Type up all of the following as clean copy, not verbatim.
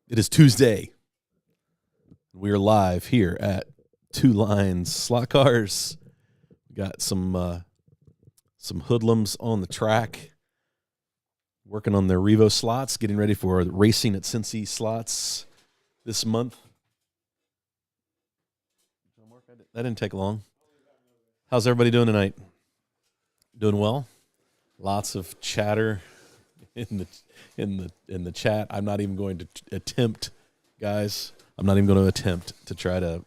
It is Tuesday. We are live here at Two Lines Slot Cars. We got some hoodlums on the track, working on their Revo slots, getting ready for racing at Cincy slots this month. That didn't take long. How's everybody doing tonight? Doing well? Lots of chatter in the chat. I'm not even going to attempt, guys. I'm not even going to attempt to try to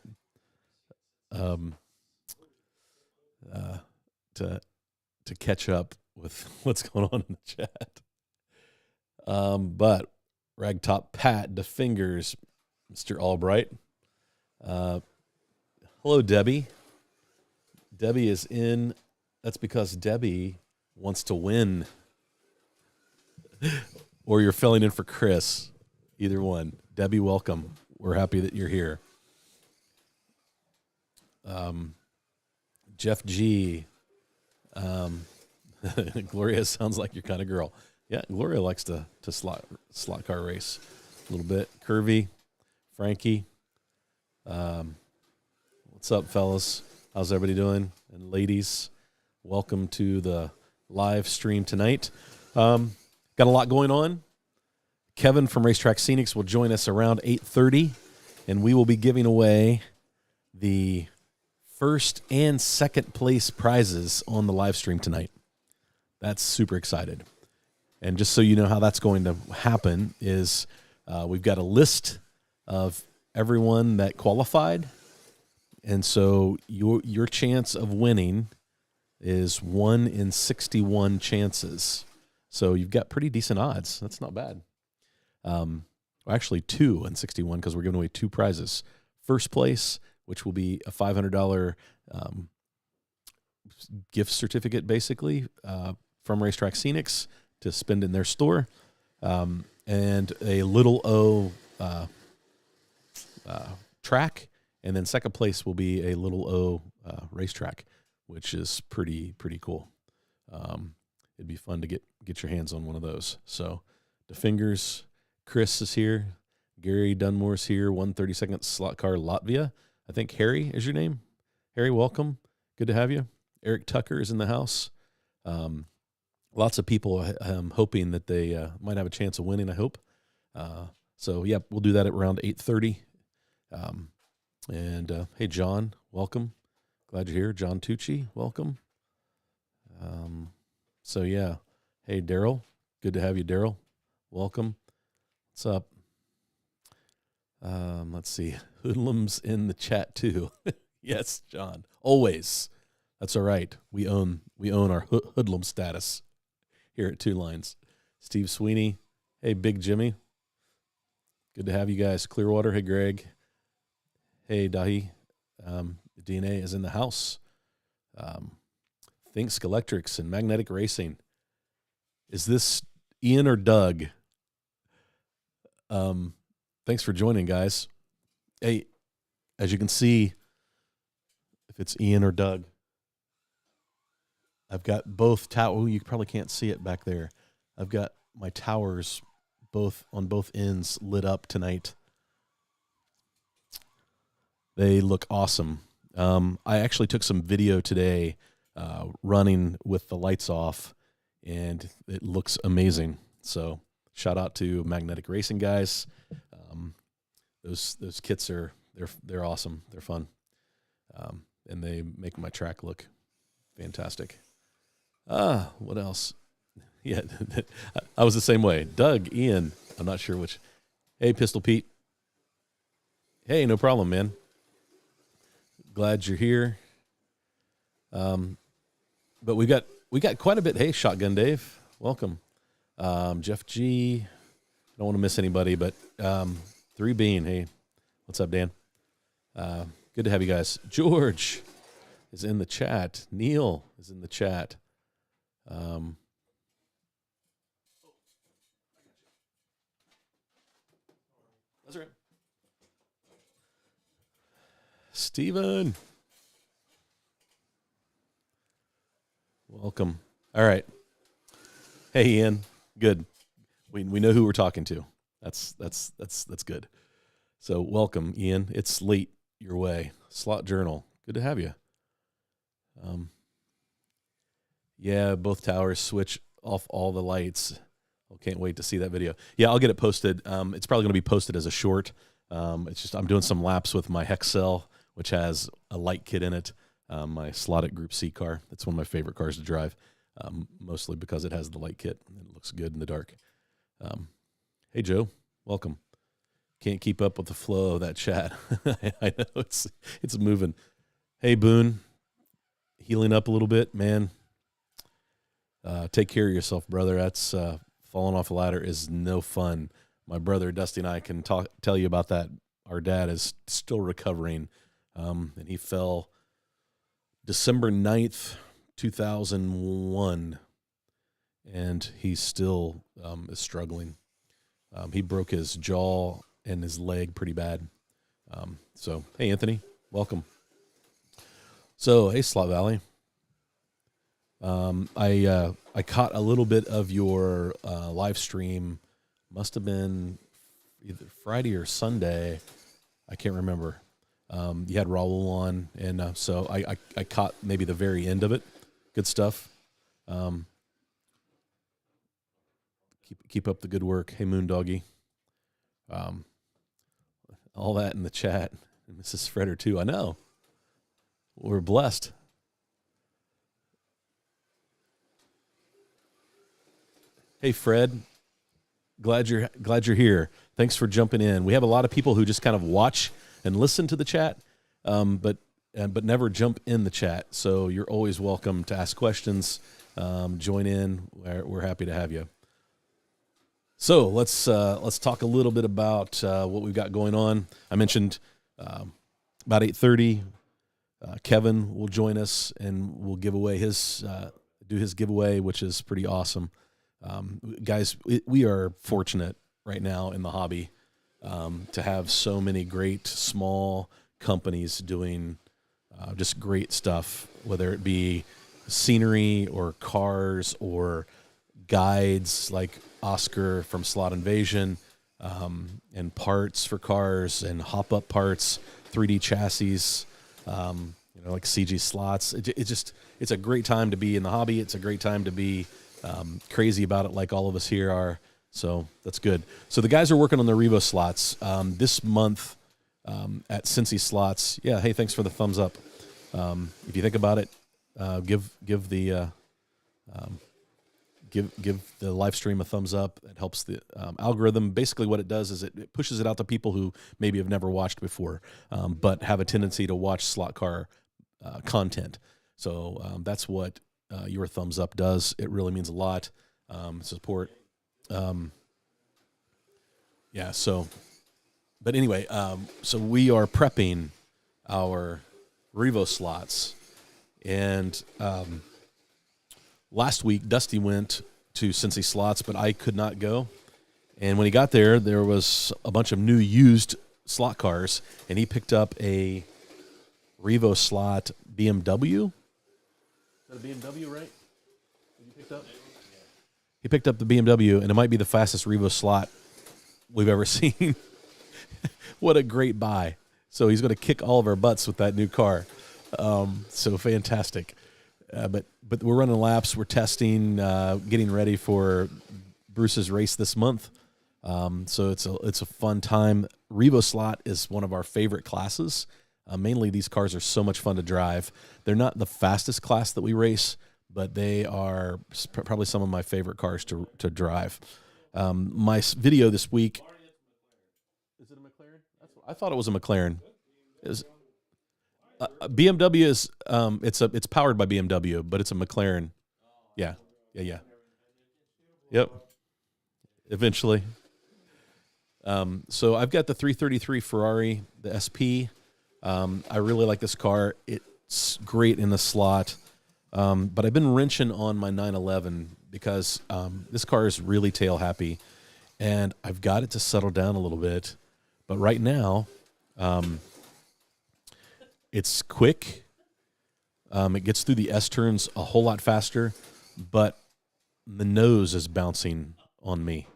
catch up with what's going on in the chat. But Ragtop Pat, the fingers, Mr. Albright. Hello, Debbie. Debbie is in. That's because Debbie wants to win. Or you're filling in for Chris. Either one. Debbie, welcome. We're happy that you're here. Jeff G. Gloria sounds like your kind of girl. Yeah, Gloria likes to slot car race a little bit. Curvy, Frankie. What's up, fellas? How's everybody doing? And ladies, welcome to the live stream tonight. Got a lot going on. Kevin from Racetrack Scenics will join us around 8:30, and we will be giving away the first and second place prizes on the live stream tonight. That's super excited. And just so you know how that's going to happen is we've got a list of everyone that qualified. And so your chance of winning is 1 in 61 chances. So you've got pretty decent odds. That's not bad. Actually, 2 in 61 because we're giving away 2 prizes. First place, which will be a $500 gift certificate, basically, from Racetrack Scenics to spend in their store, and a Little O track. And then second place will be a Little O racetrack, which is pretty cool. It'd be fun to get your hands on one of those. So the fingers, Chris is here. Gary Dunmore's here. 132nd Slot Car Latvia. I think Harry is your name. Harry, welcome. Good to have you. Eric Tucker is in the house. Lots of people hoping that they might have a chance of winning, I hope. So, yeah, we'll do that at around 8:30. Hey, John, welcome. Glad you're here. John Tucci, welcome. So, yeah. Hey, Daryl. Good to have you, Daryl. Welcome. What's up? Let's see. Hoodlums in the chat, too. Yes, John. Always. That's all right. We own our hoodlum status here at Two Lines. Steve Sweeney. Hey, Big Jimmy. Good to have you guys. Clearwater. Hey, Greg. Hey, Dahi. DNA is in the house. Think Electrics and Magnetic Racing. Is this Ian or Doug? Thanks for joining, guys. Hey, as you can see, if it's Ian or Doug, I've got both towers. You probably can't see it back there. I've got my towers on both ends lit up tonight. They look awesome. I actually took some video today running with the lights off, and it looks amazing. So shout out to Magnetic Racing guys. Those kits they're awesome. They're fun, and they make my track look fantastic. What else? Yeah, I was the same way. Doug, Ian, I'm not sure which. Hey, Pistol Pete. Hey, no problem, man. Glad you're here. But we got quite a bit. Hey, Shotgun Dave, welcome. Jeff G. I don't want to miss anybody, but 3 Bean. Hey, what's up, Dan? Good to have you guys. George is in the chat. Neil is in the chat. That's right. Steven. Welcome. All right. Hey, Ian. Good. We know who we're talking to. That's good. So welcome, Ian. It's late your way. Slot Journal. Good to have you. Yeah, both towers switch off all the lights. I can't wait to see that video. Yeah, I'll get it posted. It's probably going to be posted as a short. It's just I'm doing some laps with my Hexcel, which has a light kit in it. My slotted Group C car. It's one of my favorite cars to drive, mostly because it has the light kit and it looks good in the dark. Hey, Joe, welcome. Can't keep up with the flow of that chat. I know it's moving. Hey, Boone, healing up a little bit, man. Take care of yourself, brother. That's falling off a ladder is no fun. My brother Dusty and I can tell you about that. Our dad is still recovering, and he fell December 9th, 2001, and he still is struggling. He broke his jaw and his leg pretty bad. So, hey, Anthony, welcome. So, hey, Slot Valley. I caught a little bit of your live stream. Must have been either Friday or Sunday. I can't remember. You had Raul on, and so I caught maybe the very end of it. Good stuff. Keep up the good work. Hey, Moondoggy. All that in the chat. And Mrs. Fredder, too. I know. We're blessed. Hey, Fred. Glad you're here. Thanks for jumping in. We have a lot of people who just kind of watch and listen to the chat, but never jump in the chat. So you're always welcome to ask questions. Join in. We're happy to have you. So let's talk a little bit about what we've got going on. I mentioned about 8:30, Kevin will join us and we'll give away do his giveaway, which is pretty awesome. Guys, we are fortunate right now in the hobby to have so many great small companies doing just great stuff, whether it be scenery or cars or guides like Oscar from Slot Invasion, and parts for cars and hop-up parts, 3D chassis, like CG slots. It's a great time to be in the hobby. It's a great time to be crazy about it like all of us here are. So that's good. So the guys are working on the Revo slots this month at Cincy Slots. Yeah, hey, thanks for the thumbs up. If you think about it, give the live stream a thumbs up. It helps the algorithm. Basically what it does is it pushes it out to people who maybe have never watched before, but have a tendency to watch slot car content. So that's what your thumbs up does. It really means a lot. Support. But anyway, so we are prepping our Revo slots, and last week Dusty went to Cincy Slots, but I could not go. And when he got there, there was a bunch of new used slot cars, and he picked up a Revo slot BMW. Is that a BMW, right? You picked up? He picked up the BMW, and it might be the fastest Revo slot we've ever seen. What a great buy. So he's going to kick all of our butts with that new car. So fantastic. But we're running laps. We're testing, getting ready for Bruce's race this month. So it's a fun time. Revo slot is one of our favorite classes. Mainly these cars are so much fun to drive. They're not the fastest class that we race, but they are probably some of my favorite cars to drive. My video this week. Is it a McLaren? I thought it was a McLaren. BMW is it's powered by BMW, but it's a McLaren. Yeah. Yep. Eventually. So I've got the 333 Ferrari, the SP. I really like this car. It's great in the slot. But I've been wrenching on my 911 because this car is really tail happy, and I've got it to settle down a little bit. But right now, it's quick. It gets through the S-turns a whole lot faster, but the nose is bouncing on me.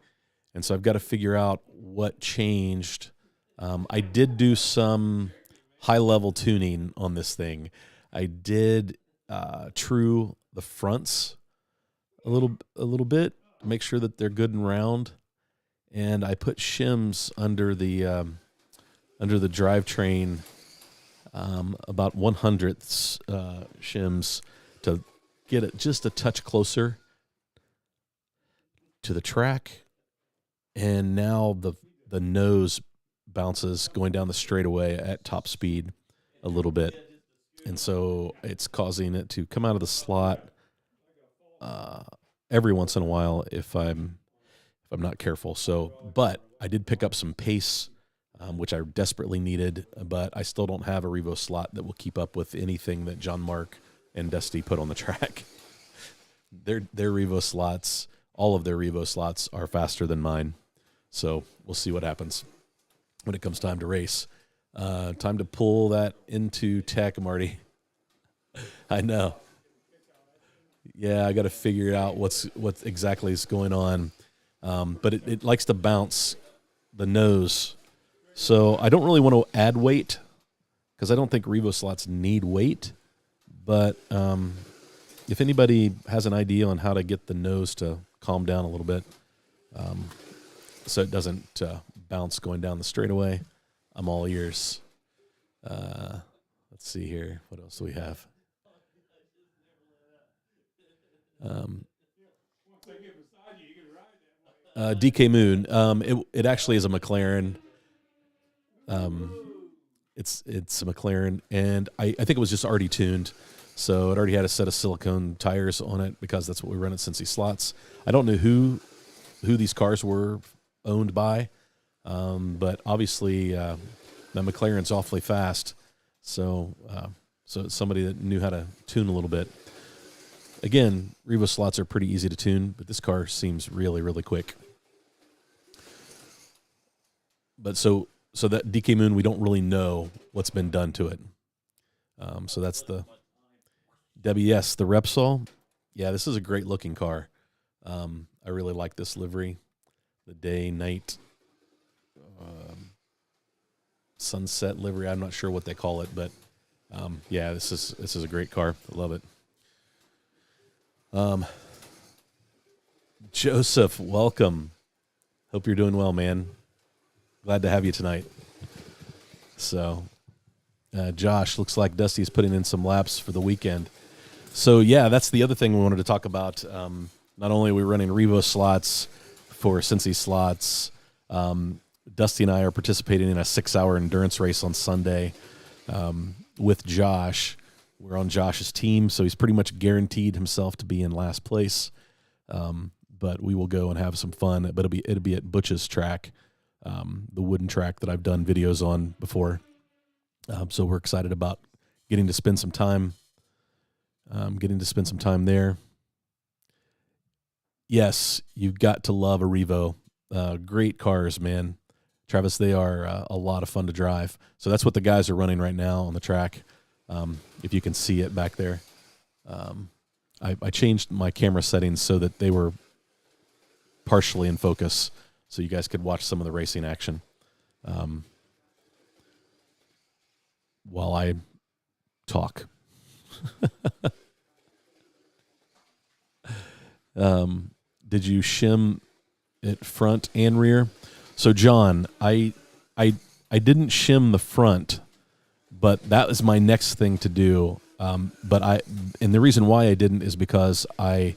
And so I've got to figure out what changed. I did do some high-level tuning on this thing. I did true the fronts a little bit, make sure that they're good and round, and I put shims under the drivetrain, about 1/100 shims to get it just a touch closer to the track. And now the nose bounces going down the straightaway at top speed a little bit. And so it's causing it to come out of the slot every once in a while if I'm not careful. So, but I did pick up some pace, which I desperately needed, but I still don't have a Revo slot that will keep up with anything that John Mark and Dusty put on the track. Their Revo slots, all of their Revo slots are faster than mine. So we'll see what happens when it comes time to race. Time to pull that into tech, Marty. I know. Yeah, I got to figure out what exactly is going on. But it likes to bounce the nose. So I don't really want to add weight because I don't think Revo slots need weight. But if anybody has an idea on how to get the nose to calm down a little bit so it doesn't bounce going down the straightaway, I'm all ears. Let's see here. What else do we have? DK Moon. It actually is a McLaren. It's a McLaren, and I think it was just already tuned, so it already had a set of silicone tires on it because that's what we run at Cincy Slots. I don't know who these cars were owned by, but obviously the McLaren's awfully fast, so it's somebody that knew how to tune a little bit. Again, Revo slots are pretty easy to tune, but this car seems really, really quick. But so that DK Moon, we don't really know what's been done to it. So that's the WS, the Repsol. Yeah, this is a great looking car. I really like this livery, the day, night, sunset livery. I'm not sure what they call it, but yeah, this is a great car. I love it. Joseph, welcome. Hope you're doing well, man. Glad to have you tonight. So, Josh, looks like Dusty's putting in some laps for the weekend. So, yeah, that's the other thing we wanted to talk about. Not only are we running Revo slots for Cincy Slots, Dusty and I are participating in a 6-hour endurance race on Sunday with Josh. We're on Josh's team, so he's pretty much guaranteed himself to be in last place. But we will go and have some fun. But it'll be at Butch's track, the wooden track that I've done videos on before. So we're excited about getting to spend some time. There. Yes, you've got to love a Revo. Great cars, man. Travis, they are a lot of fun to drive. So that's what the guys are running right now on the track. If you can see it back there. I changed my camera settings so that they were partially in focus so you guys could watch some of the racing action while I talk. Did you shim it front and rear? So, John, I didn't shim the front, but that was my next thing to do. And the reason why I didn't is because I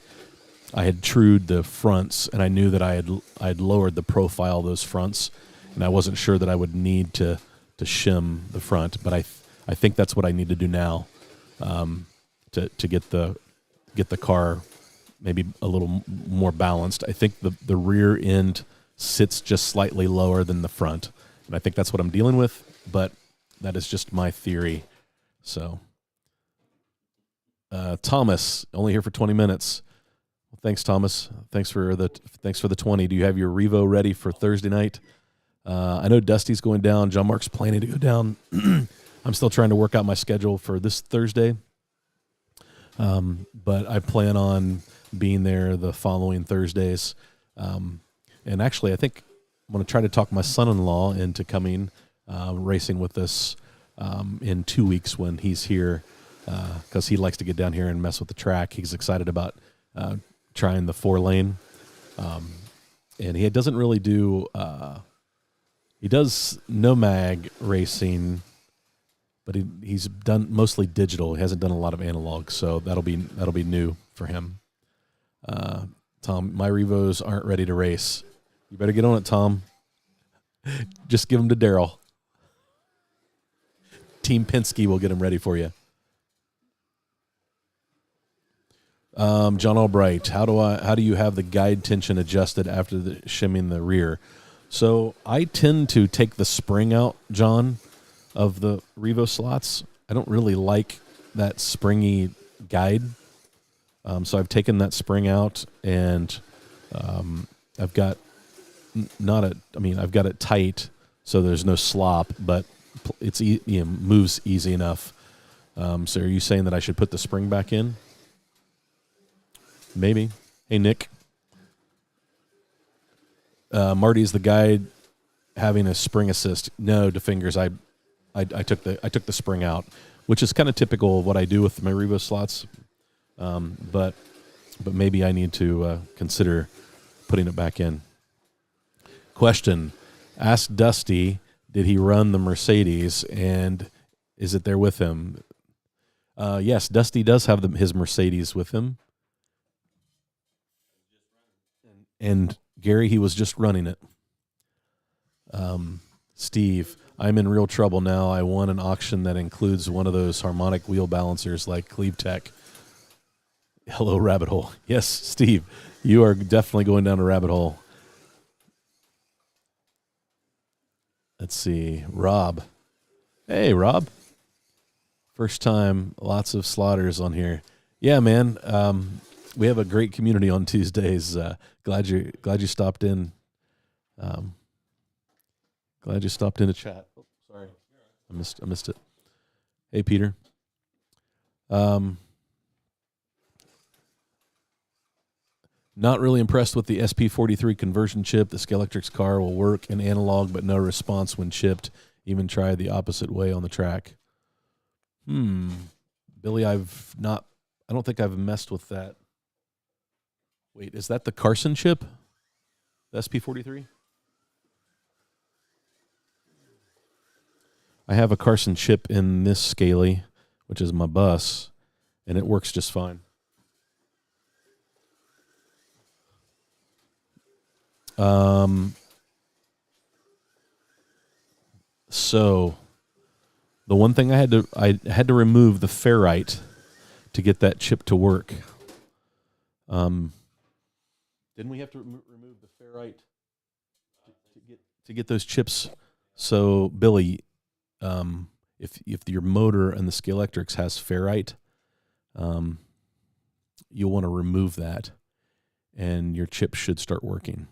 had trued the fronts, and I knew that I'd lowered the profile of those fronts, and I wasn't sure that I would need to shim the front. But I think that's what I need to do now to get the car maybe a little more balanced. I think the rear end sits just slightly lower than the front, and I think that's what I'm dealing with. But that is just my theory. So. Thomas, only here for 20 minutes. Well, thanks, Thomas. Thanks for the 20. Do you have your Revo ready for Thursday night? I know Dusty's going down. John Mark's planning to go down. I'm still trying to work out my schedule for this Thursday. But I plan on being there the following Thursdays. And actually, I think I'm going to try to talk my son-in-law into coming racing with us in 2 weeks when he's here, because he likes to get down here and mess with the track. He's excited about trying the 4-lane, and he doesn't really do. He does no-mag racing, but he's done mostly digital. He hasn't done a lot of analog, so that'll be new for him. Tom, my Revos aren't ready to race. You better get on it, Tom. Just give them to Daryl. Team Penske will get them ready for you. John Albright, how do you have the guide tension adjusted after the shimming the rear? So I tend to take the spring out, John, of the Revo slots. I don't really like that springy guide. So I've taken that spring out, and I've got I've got it tight so there's no slop, but it's moves easy enough. So are you saying that I should put the spring back in? Maybe. Hey, Nick. Marty's the guide having a spring assist. No, DeFingers, I took the spring out, which is kind of typical of what I do with my Revo slots. But maybe I need to consider putting it back in. Question: ask Dusty, did he run the Mercedes, and is it there with him? Yes, Dusty does have his Mercedes with him. And Gary, he was just running it. Steve, I'm in real trouble now. I won an auction that includes one of those harmonic wheel balancers like Cleve Tech. Hello, rabbit hole. Yes, Steve, you are definitely going down a rabbit hole. Let's see. Rob. Hey, Rob. First time, lots of slaughters on here. Yeah, man. We have a great community on Tuesdays. Glad you stopped in. Glad you stopped in to chat. Oh, sorry, I missed it. Hey, Peter. Not really impressed with the SP43 conversion chip. The Scalextric's car will work in analog, but no response when chipped. Even try the opposite way on the track. Billy, I don't think I've messed with that. Wait, is that the Carson chip? The SP43? I have a Carson chip in this Scaly, which is my bus, and it works just fine. So the one thing I had to remove the ferrite to get that chip to work. Didn't we have to remove the ferrite to get those chips? So Billy, if your motor and the Scalextrics has ferrite, you'll want to remove that, and your chip should start working.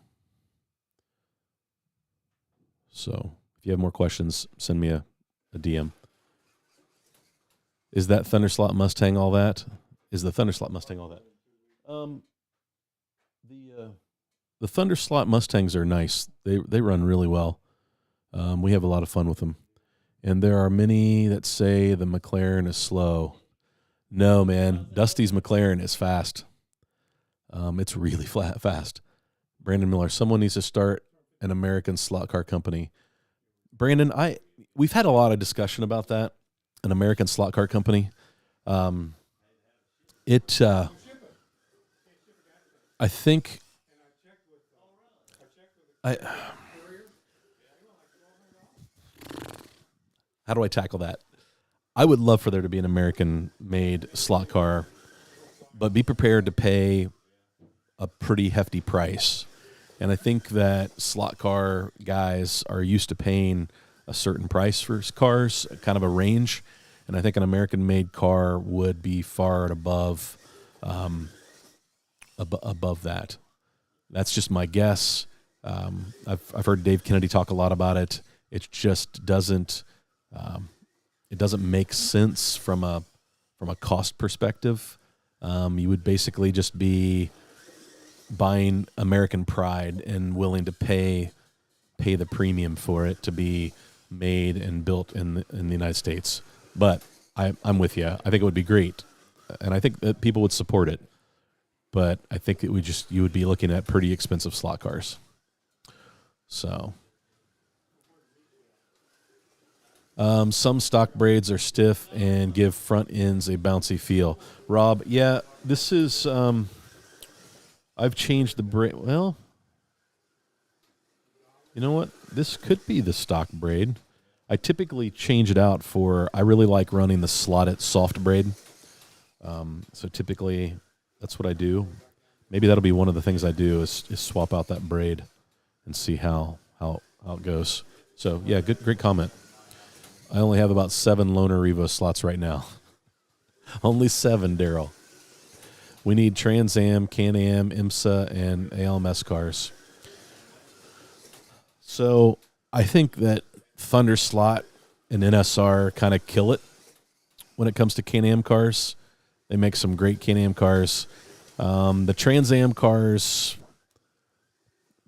So if you have more questions, send me a DM. Is that Thunderslot Mustang all that? Is the Thunderslot Mustang all that? The Thunderslot Mustangs are nice. They run really well. We have a lot of fun with them. And there are many that say the McLaren is slow. No, man. Dusty's McLaren is fast. It's really fast. Brandon Miller, someone needs to start an American slot car company. Brandon, we've had a lot of discussion about that, an American slot car company. I think how do I tackle that? I would love for there to be an American-made slot car, but be prepared to pay a pretty hefty price. And I think that slot car guys are used to paying a certain price for cars, kind of a range. And I think an American-made car would be far and above that. That's just my guess. I've heard Dave Kennedy talk a lot about it. It just doesn't make sense from a cost perspective. You would basically just be buying American pride and willing to pay the premium for it to be made and built in the United States. But I'm with you. I think it would be great, and I think that people would support it. But I think you would be looking at pretty expensive slot cars. So, some stock braids are stiff and give front ends a bouncy feel. Rob, yeah, this is. I've changed the braid. Well, you know what? This could be the stock braid. I typically change it out for. I really like running the slotted soft braid. So typically, that's what I do. Maybe that'll be one of the things I do is swap out that braid and see how it goes. So yeah, great comment. I only have about 7 loaner Revo slots right now. Only 7, Daryl. We need Trans Am, Can Am, IMSA, and ALMS cars. So I think that Thunder Slot and NSR kind of kill it when it comes to Can Am cars. They make some great Can Am cars. The Trans Am cars,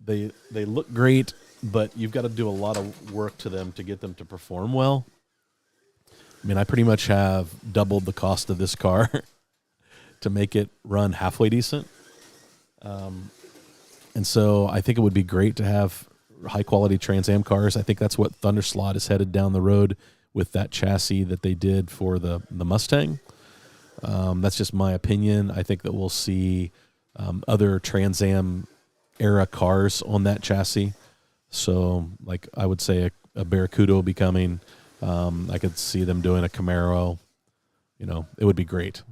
they look great, but you've got to do a lot of work to them to get them to perform well. I mean, I pretty much have doubled the cost of this car to make it run halfway decent. And so I think it would be great to have high-quality Trans Am cars. I think that's what Thunder Slot is headed down the road with that chassis that they did for the Mustang. That's just my opinion. I think that we'll see other Trans Am era cars on that chassis. So, like I would say a Barracuda will be coming. I could see them doing a Camaro. You know, it would be great.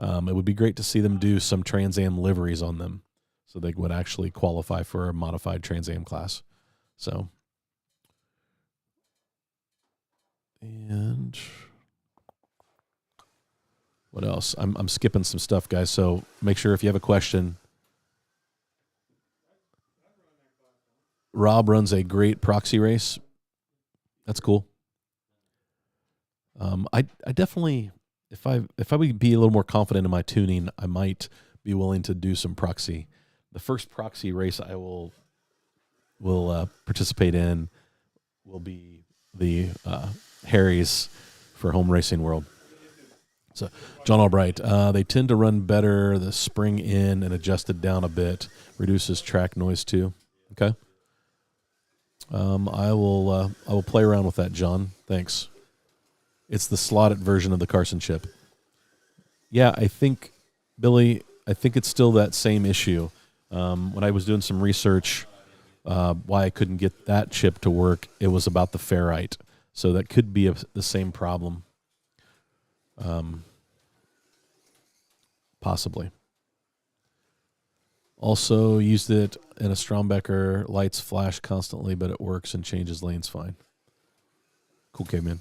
It would be great to see them do some Trans Am liveries on them so they would actually qualify for a modified Trans Am class. So, and what else? I'm skipping some stuff, guys. So make sure if you have a question. Rob runs a great proxy race. That's cool. I definitely, if I would be a little more confident in my tuning, I might be willing to do some proxy. The first proxy race I will participate in will be the Harry's for Home Racing World. So, John Albright, they tend to run better. The spring in and adjusted down a bit reduces track noise too. Okay. I will play around with that, John. Thanks. It's the slotted version of the Carson chip. Yeah, I think, Billy, it's still that same issue. When I was doing some research, why I couldn't get that chip to work, it was about the ferrite. So that could be the same problem. Possibly. Also used it in a Strombecker. Lights flash constantly, but it works and changes lanes fine. Cool, K-Man.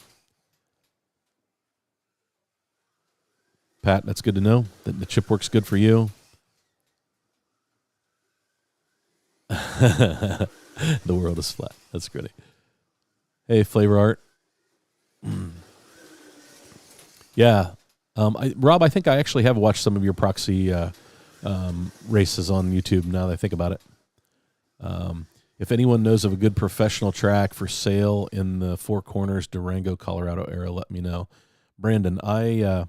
Pat, that's good to know that the chip works good for you. The world is flat. That's great. Hey, Flavor Art. Yeah. Rob, I think I actually have watched some of your proxy races on YouTube now that I think about it. If anyone knows of a good professional track for sale in the Four Corners, Durango, Colorado area, let me know. Brandon, I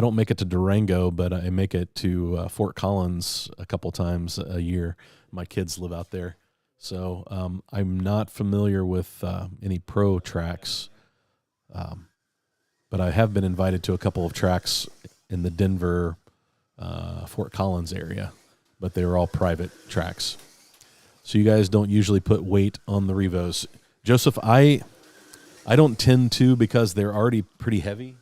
don't make it to Durango, but I make it to Fort Collins a couple times a year. My kids live out there. So I'm not familiar with any pro tracks, but I have been invited to a couple of tracks in the Denver, Fort Collins area, but they were all private tracks. So you guys don't usually put weight on the Revos. Joseph, I don't tend to because they're already pretty heavy.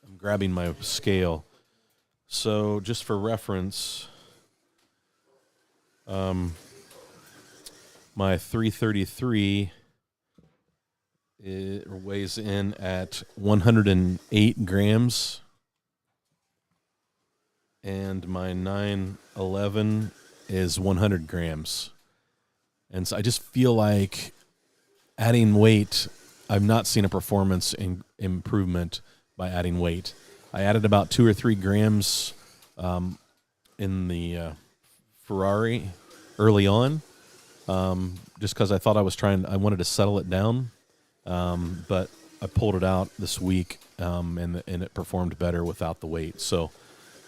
I'm grabbing my scale. So just for reference, my 333 it weighs in at 108 grams, and my 911 is 100 grams. And so I just feel like adding weight I've not seen a performance improvement by adding weight. I added about 2 or 3 grams in the Ferrari early on, just because I thought I wanted to settle it down, but I pulled it out this week, and it performed better without the weight. So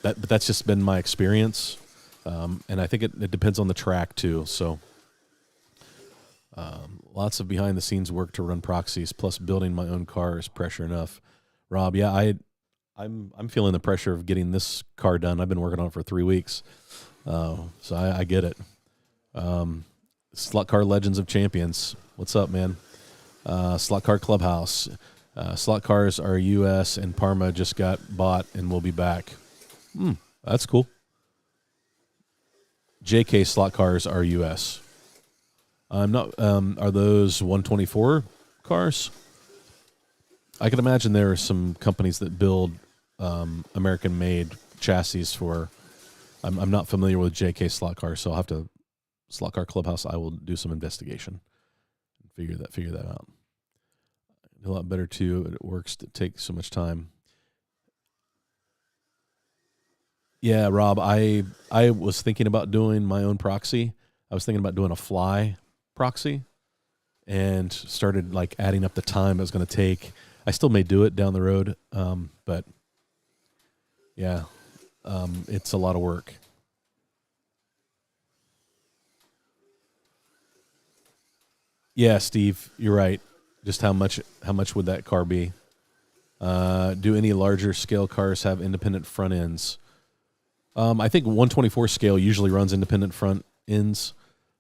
but that's just been my experience, and I think it depends on the track too. So lots of behind the scenes work to run proxies, plus building my own car is pressure enough. Rob, yeah, I'm feeling the pressure of getting this car done. I've been working on it for 3 weeks, so I get it. Slot Car Legends of Champions, what's up, man? Slot Car Clubhouse, Slot Cars are U.S. and Parma just got bought and will be back. That's cool. JK Slot Cars are U.S. I'm not. Are those 124 cars? I can imagine there are some companies that build American-made chassis for. I'm not familiar with JK Slot Cars, so I'll have to Slot Car Clubhouse. I will do some investigation and figure that out. A lot better too. It works to take so much time. Yeah, Rob. I was thinking about doing my own proxy. I was thinking about doing a fly proxy, and started like adding up the time it was going to take. I still may do it down the road, but yeah, it's a lot of work. Yeah, Steve, you're right. Just how much would that car be? Do any larger scale cars have independent front ends? I think 124 scale usually runs independent front ends.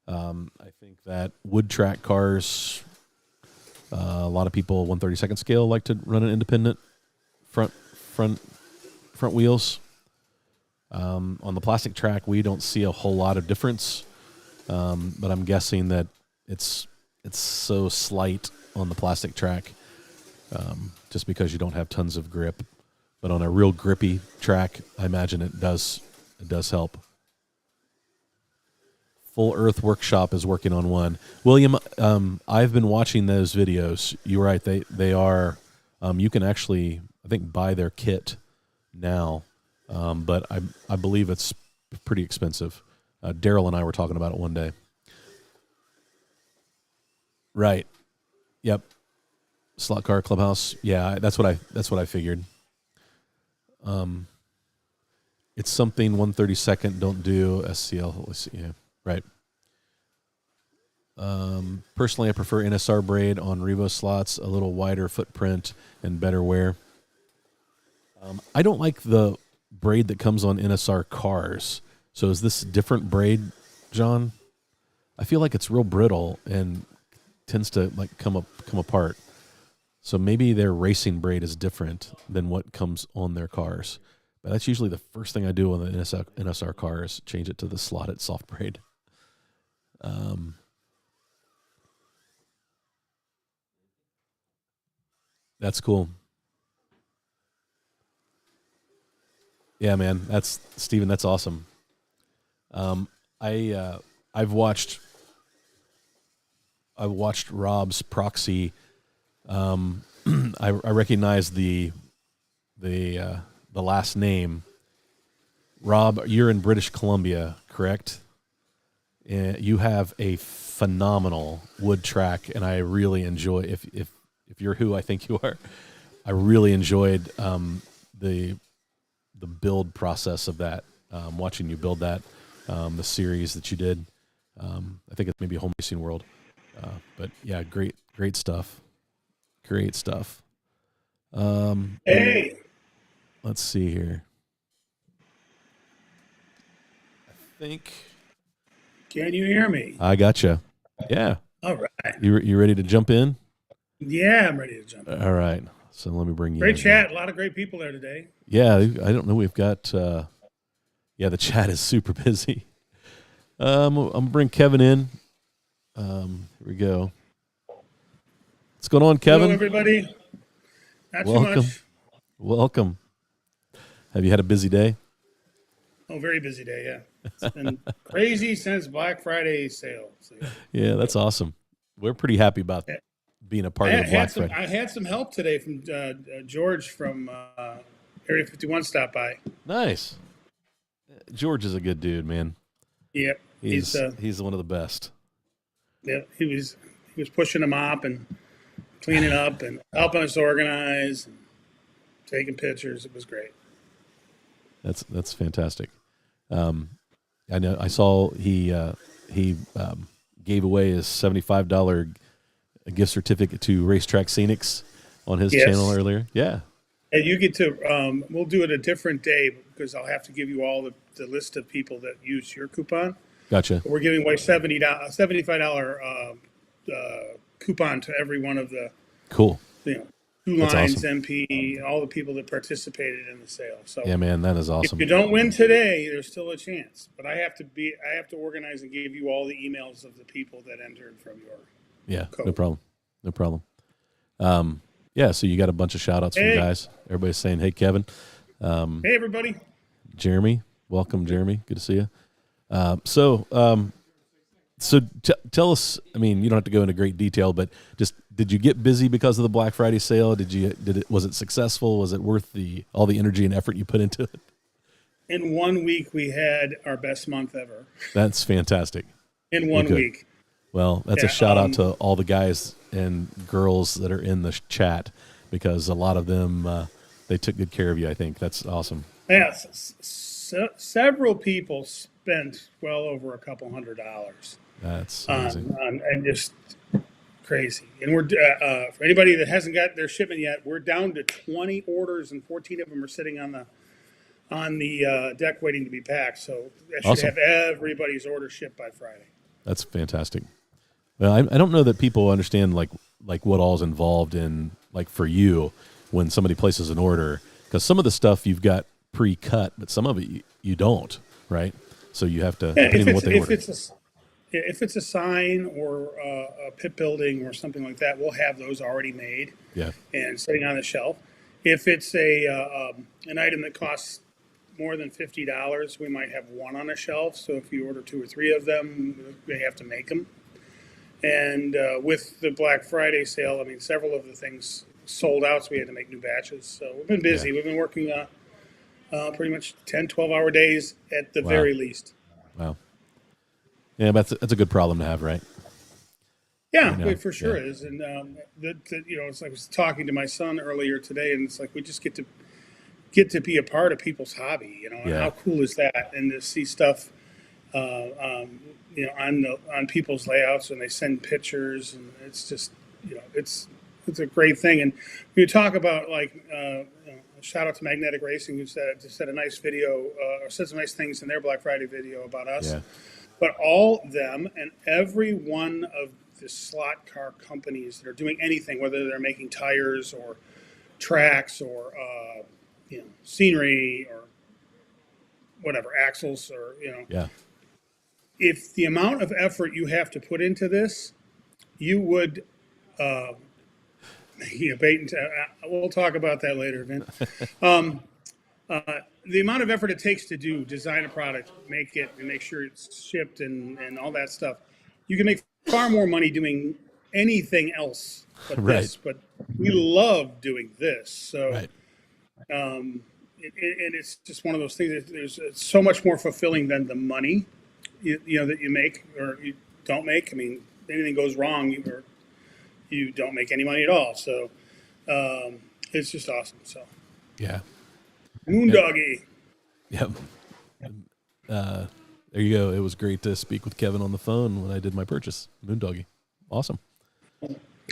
I think that wood track cars, a lot of people 132nd scale like to run an independent front wheels. On the plastic track, we don't see a whole lot of difference, but I'm guessing that it's so slight on the plastic track, just because you don't have tons of grip. But on a real grippy track, I imagine it does help. Full Earth Workshop is working on one. William, I've been watching those videos. You're right. They are. You can actually, I think, buy their kit now, but I believe it's pretty expensive. Daryl and I were talking about it one day. Right. Yep. Slot Car Clubhouse. Yeah, that's what I figured. It's something 132nd don't do. SCL. Let's see. Yeah. Right. Personally, I prefer NSR braid on Revoslots, a little wider footprint and better wear. I don't like the braid that comes on NSR cars. So is this different braid, John? I feel like it's real brittle and tends to like come apart. So maybe their racing braid is different than what comes on their cars. But that's usually the first thing I do on the NSR car is change it to the slotted soft braid. That's cool. Yeah, man. That's Steven. That's awesome. I've watched Rob's proxy. I recognize the last name. Rob, you're in British Columbia, correct? You have a phenomenal wood track, and I really enjoy. If you're who I think you are, I really enjoyed the build process of that. Watching you build that, the series that you did. I think it's maybe Home Racing World, but yeah, great stuff. Great stuff. Hey, Let's see here. I think can you hear me? I gotcha. Yeah. All right. You ready to jump in? Yeah, I'm ready to jump in. All right. So let me bring you Great in chat. here. A lot of great people there today. Yeah, I don't know. We've got the chat is super busy. I'm gonna bring Kevin in. Here we go. What's going on, Kevin? Hello, everybody. Not Welcome. too much. Welcome. Have you had a busy day? Oh, very busy day, yeah. It's been crazy since Black Friday sale. So, Yeah, that's awesome. We're pretty happy about being a part of the Black Friday. I had some help today from George from Area 51 stopped by. Nice. George is a good dude, man. Yeah, he's one of the best. Yeah, he was pushing them up and cleaning up and helping us organize and taking pictures. It was great. That's fantastic. I know. I saw he gave away his $75 gift certificate to Racetrack Scenics on his channel earlier. Yeah. And you get to. We'll do it a different day because I'll have to give you all the list of people that use your coupon. Gotcha. We're giving away $75 coupon to every one of the cool. Two Lines, awesome. MP, all the people that participated in the sale. So yeah, man, that is awesome. If you don't win today, there's still a chance. But I have to organize and give you all the emails of the people that entered from your code. No problem. Yeah, so you got a bunch of shout outs from guys. Everybody's saying, hey, Kevin. Hey, everybody. Jeremy. Welcome, Jeremy. Good to see you. So tell us, I mean, you don't have to go into great detail, but just did you get busy because of the Black Friday sale? Was it successful? Was it worth all the energy and effort you put into it? In 1 week, we had our best month ever. That's fantastic. In 1 week. Well, that's a shout out to all the guys and girls that are in the chat because a lot of them, they took good care of you, I think. That's awesome. Yes. Several people spent well over $200. That's amazing. And just crazy. And we're for anybody that hasn't got their shipment yet, we're down to 20 orders and 14 of them are sitting on the deck waiting to be packed. So that should have everybody's order shipped by Friday. That's fantastic. Well, I don't know that people understand like what all's involved in like for you when somebody places an order because some of the stuff you've got pre-cut, but some of it you don't, right? So you have to depending on what they order. If it's a sign or a pit building or something like that, we'll have those already made and sitting on the shelf. If it's an item that costs more than $50, we might have one on a shelf. So if you order 2 or 3 of them, they have to make them. And with the Black Friday sale, I mean, several of the things sold out, so we had to make new batches. So we've been busy. We've been working pretty much 10, 12-hour days at the very least. Wow. Yeah, but that's a good problem to have, right? Yeah, it for sure is. And it's like I was talking to my son earlier today, and it's like we just get to be a part of people's hobby, and how cool is that? And to see stuff, on people's layouts when they send pictures, and it's just, it's a great thing. And you talk about shout out to Magnetic Racing, who said a nice video, or said some nice things in their Black Friday video about us. Yeah. But all them and every one of the slot car companies that are doing anything, whether they're making tires or tracks or scenery or whatever, axles or if the amount of effort you have to put into this, you would we'll talk about that later, Vin. The amount of effort it takes to design a product, make it, and make sure it's shipped and all that stuff, you can make far more money doing anything else but this. But we love doing this. So, and it's just one of those things. It's so much more fulfilling than the money, that you make or you don't make. I mean, anything goes wrong, you don't make any money at all. So, it's just awesome. So, yeah. Moondoggy. Yep. There you go. It was great to speak with Kevin on the phone when I did my purchase. Moondoggy. Awesome.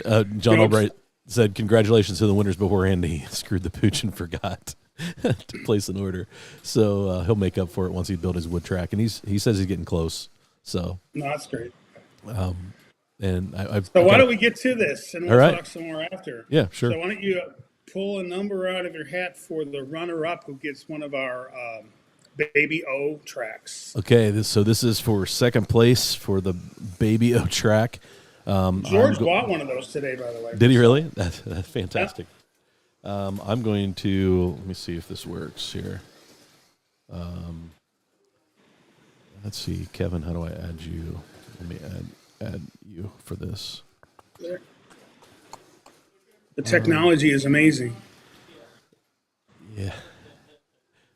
John Albright said, congratulations to the winners beforehand. He screwed the pooch and forgot to place an order. So he'll make up for it once he built his wood track. And he says he's getting close. So no, that's great. And why don't we get to this and we'll talk some more after? Yeah, sure. So why don't you pull a number out of your hat for the runner-up who gets one of our Baby O tracks. Okay, so this is for second place for the Baby O track. George bought one of those today, by the way. Did he really? That's fantastic. Yeah. I'm going to, let me see if this works here. Let's see, Kevin, how do I add you? Let me add you for this. There. The technology is amazing. Yeah.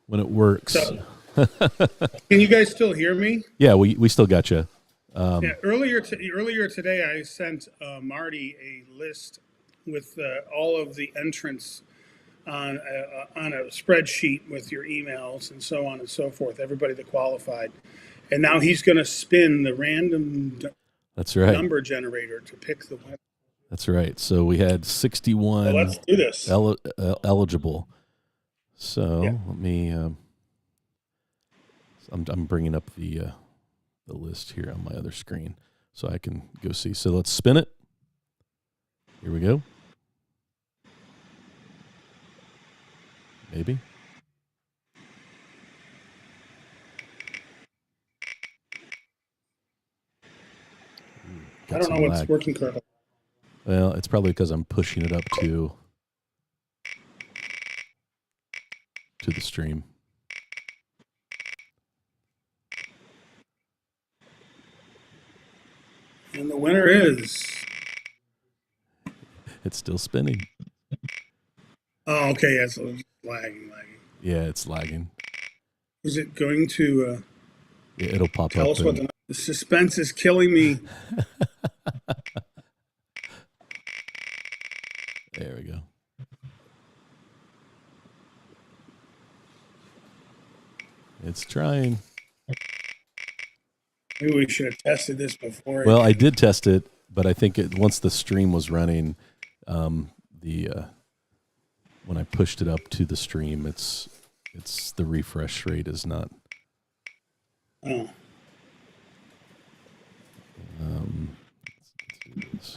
When it works. So, can you guys still hear me? Yeah, we still got you. Yeah. Earlier today, I sent Marty a list with all of the entrants on a spreadsheet with your emails and so on and so forth. Everybody that qualified, and now he's going to spin the random That's right. number generator to pick the winner. That's right. So we had 61 Well, let's do this. Eligible. So Yeah. let me. I'm bringing up the list here on my other screen so I can go see. So let's spin it. Here we go. Maybe. I don't know what's working correctly. Well, it's probably because I'm pushing it up to the stream. And the winner is. It's still spinning. Oh, okay. Yeah, so it's lagging. Yeah, it's lagging. Is it going to? Yeah, it'll pop tell up. Tell us what the suspense is killing me. There we go. It's trying. Maybe we should have tested this before. Well, I did test it, but I think once the stream was running, when I pushed it up to the stream, it's the refresh rate is not. Oh. Let's do this.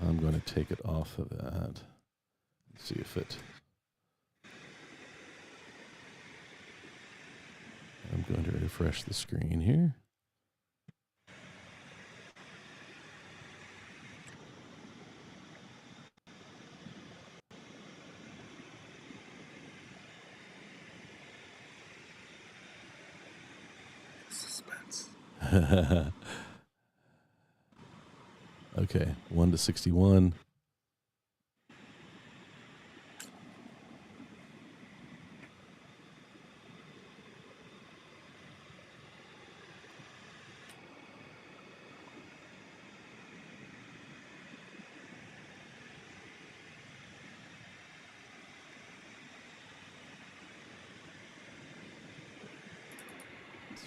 I'm going to take it off of that. Let's see if it. I'm going to refresh the screen here. Suspense. Okay, 1 to 61.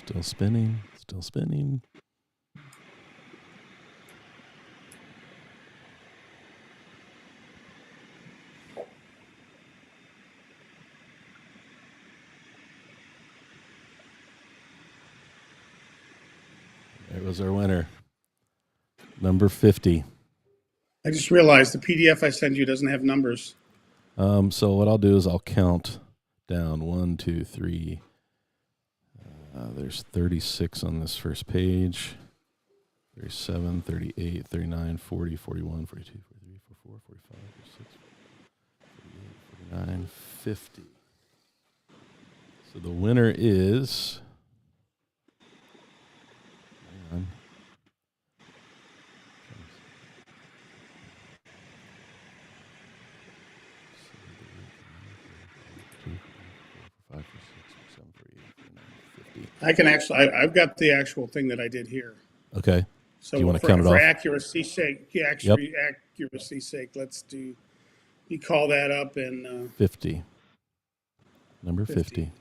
Still spinning, still spinning. There was our winner. Number 50. I just realized the PDF I sent you doesn't have numbers. So what I'll do is I'll count down 1, 2, 3. There's 36 on this first page. 37, 38, 39, 40, 41, 42, 43, 44, 45, 46, 48, 49, 50. So the winner is. Hang on. I can actually, I've got the actual thing that I did here. Okay. So do you want to count it off? For accuracy's sake, accuracy's sake, let's do. You call that up and 50. Number 50.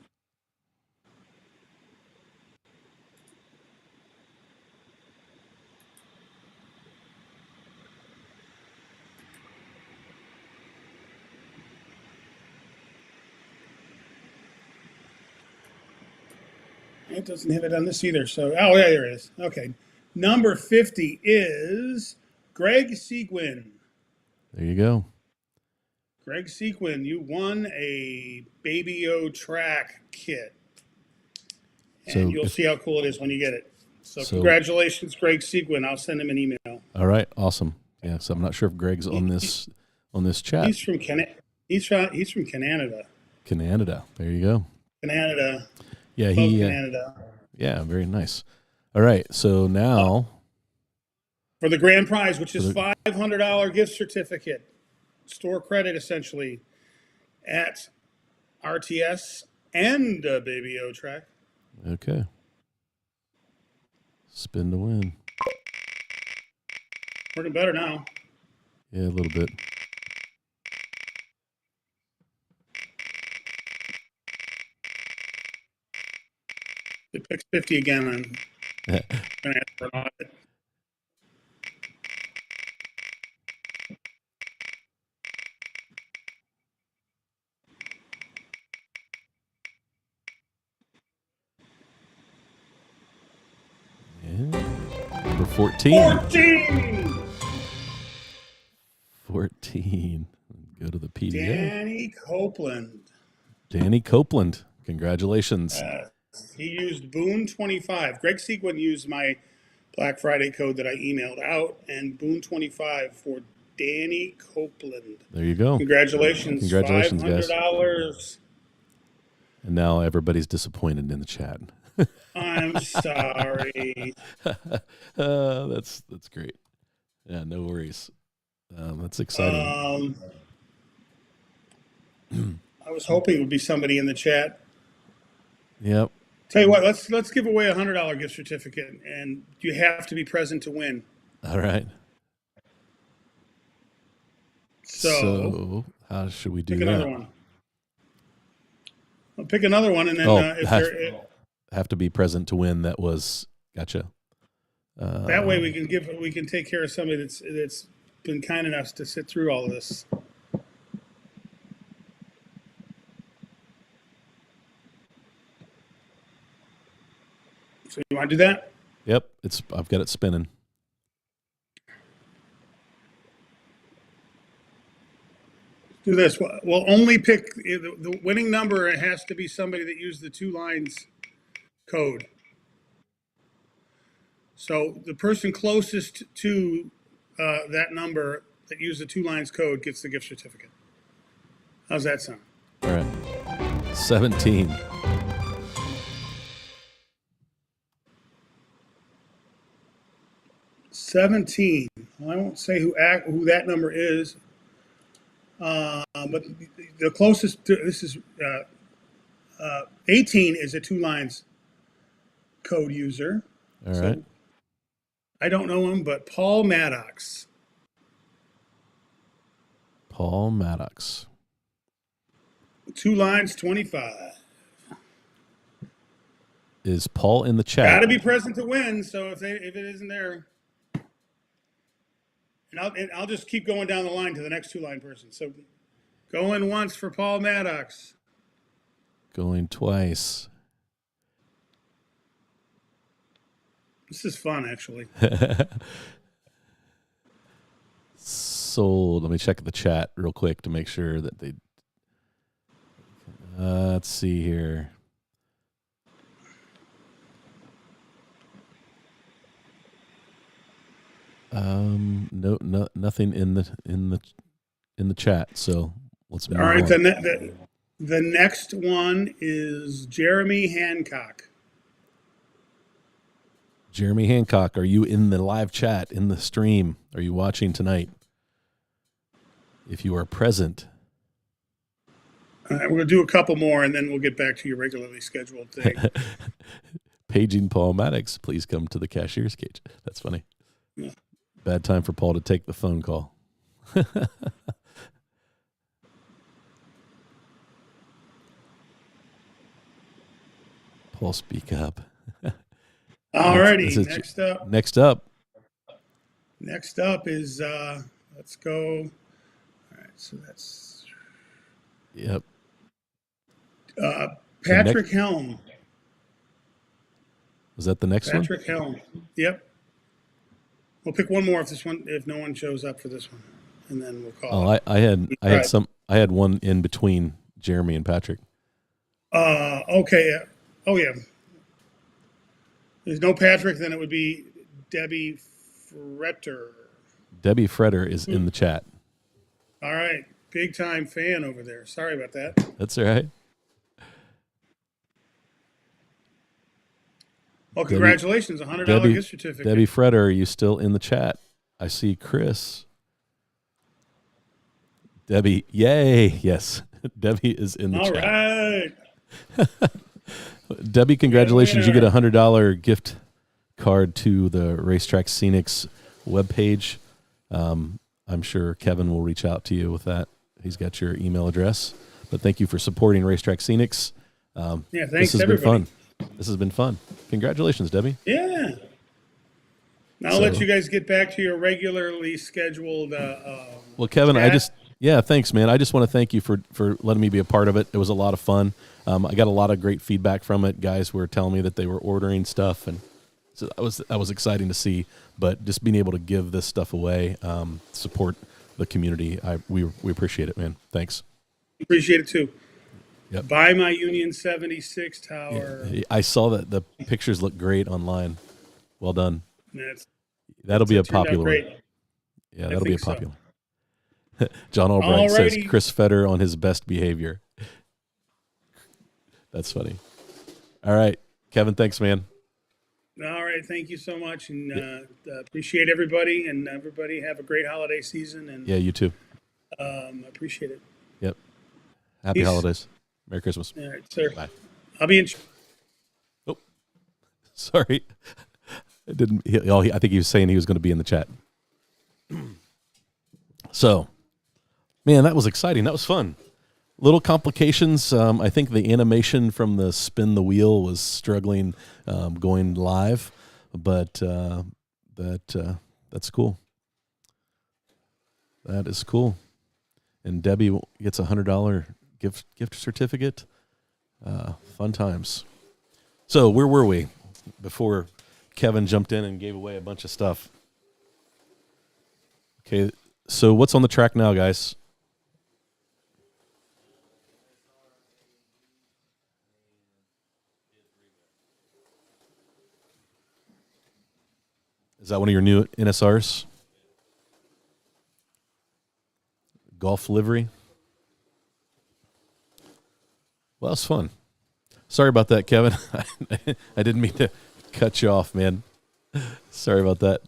It doesn't have it on this either. So, oh, yeah, there it is. Okay. Number 50 is Greg Seguin. There you go. Greg Seguin, you won a Baby O track kit. And you'll see how cool it is when you get it. So congratulations, Greg Seguin. I'll send him an email. All right. Awesome. Yeah, so I'm not sure if Greg's on this chat. He's from Canada. Canada. There you go. Canada. Yeah, Canada. Yeah, very nice. All right, so now for the grand prize, which is $500 gift certificate, store credit essentially at RTS and Baby O Track. Okay. Spin to win. Working better now. Yeah, a little bit. It picks 50 again. I'm going to ask for an audit. Number 14. 14. Go to the PDA. Danny Copeland. Congratulations. He used Boone 25. Greg Sequin used my Black Friday code that I emailed out, and Boone 25 for Danny Copeland. There you go. Congratulations. Congratulations, $500. Guys. And now everybody's disappointed in the chat. I'm sorry. That's great. Yeah, no worries. That's exciting. I was hoping it would be somebody in the chat. Yep. Tell you what, let's give away a $100 gift certificate, and you have to be present to win. All right. So how should we do that? Pick another one. I'll pick another one, and then have to be present to win. That was gotcha. That way we can take care of somebody that's been kind enough to sit through all of this. So you want to do that? Yep, I've got it spinning. Do this. We'll only pick the winning number. It has to be somebody that used the 2 lines code. So the person closest to that number that used the 2 lines code gets the gift certificate. How's that sound? All right. 17. Well, I won't say who that number is, but the closest to this is 18 is a 2 lines code user. All right. I don't know him, but Paul Maddox. Paul Maddox. 2 lines, 25. Is Paul in the chat? Got to be present to win. So if it isn't there, and I'll just keep going down the line to the next 2 line person. So going once for Paul Maddox. Going twice. This is fun, actually. Sold. Let me check the chat real quick to make sure that they. Let's see here. No, nothing in the chat. So let's move on. All right. The next one is Jeremy Hancock. Jeremy Hancock, are you in the live chat, in the stream? Are you watching tonight? If you are present. We're going to do a couple more, and then we'll get back to your regularly scheduled thing. Paging Paul Maddox, please come to the cashier's cage. That's funny. Yeah. Bad time for Paul to take the phone call. Paul, speak up. All righty. Next up is, let's go. All right. So that's. Yep. Patrick Helm. Was that the next one? Patrick Helm. Yep. We'll pick one more if no one shows up for this one, and then we'll call. Oh, I had one in between Jeremy and Patrick. Okay. Oh yeah. There's no Patrick, then it would be Debbie Fretter. Debbie Fretter is in the chat. All right. Big time fan over there. Sorry about that. That's all right. Well, congratulations, $100 gift certificate. Debbie Fretter, are you still in the chat? I see Chris. Debbie, yay. Yes, Debbie is in the chat. All right. Debbie, congratulations. You get a $100 gift card to the Racetrack Scenics webpage. I'm sure Kevin will reach out to you with that. He's got your email address. But thank you for supporting Racetrack Scenics. Thanks, this has everybody. been fun. This has been fun. Congratulations, Debbie. Yeah. Now I'll let you guys get back to your regularly scheduled. Well, Kevin, chat. thanks, man. I just want to thank you for letting me be a part of it. It was a lot of fun. I got a lot of great feedback from it. Guys were telling me that they were ordering stuff, and so that was exciting to see. But just being able to give this stuff away, support the community, we appreciate it, man. Thanks. Appreciate it too. Yep. Buy my Union 76 tower. Yeah, I saw that the pictures look great online. Well done. That'll be a popular one. Yeah, that'll be a popular. So. John Albright says Chris Fetter on his best behavior. That's funny. All right, Kevin, thanks, man. All right, thank you so much, and appreciate everybody, and everybody have a great holiday season. And yeah, you too. Appreciate it. Yep. Happy holidays. Merry Christmas. All right, sir. Bye. I'll be in. Oh, sorry. It didn't. I think he was saying he was going to be in the chat. So, man, that was exciting. That was fun. Little complications. I think the animation from the spin the wheel was struggling going live, but that's cool. That is cool. And Debbie gets a $100 gift certificate. Fun times. So where were we before Kevin jumped in and gave away a bunch of stuff? Okay, so what's on the track now, guys? Is that one of your new NSRs? Golf livery? Well, that's fun. Sorry about that, Kevin. I didn't mean to cut you off, man. Sorry about that.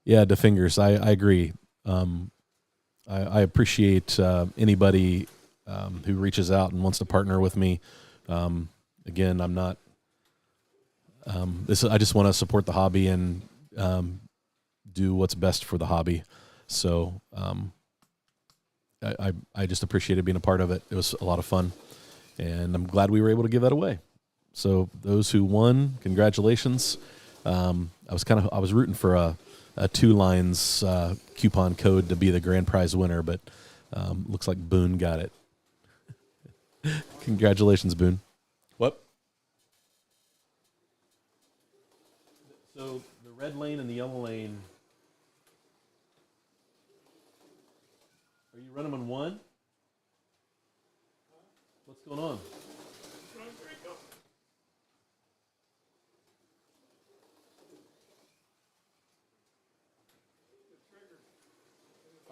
Yeah, the fingers. I agree. I appreciate anybody who reaches out and wants to partner with me. Again, I'm not. I just want to support the hobby and do what's best for the hobby. So I just appreciated being a part of it. It was a lot of fun, and I'm glad we were able to give that away. So those who won, congratulations. I was rooting for a 2 lines coupon code to be the grand prize winner, but looks like Boone got it. Congratulations, Boone. What? So the red lane and the yellow lane. Are you running on one? What's going on?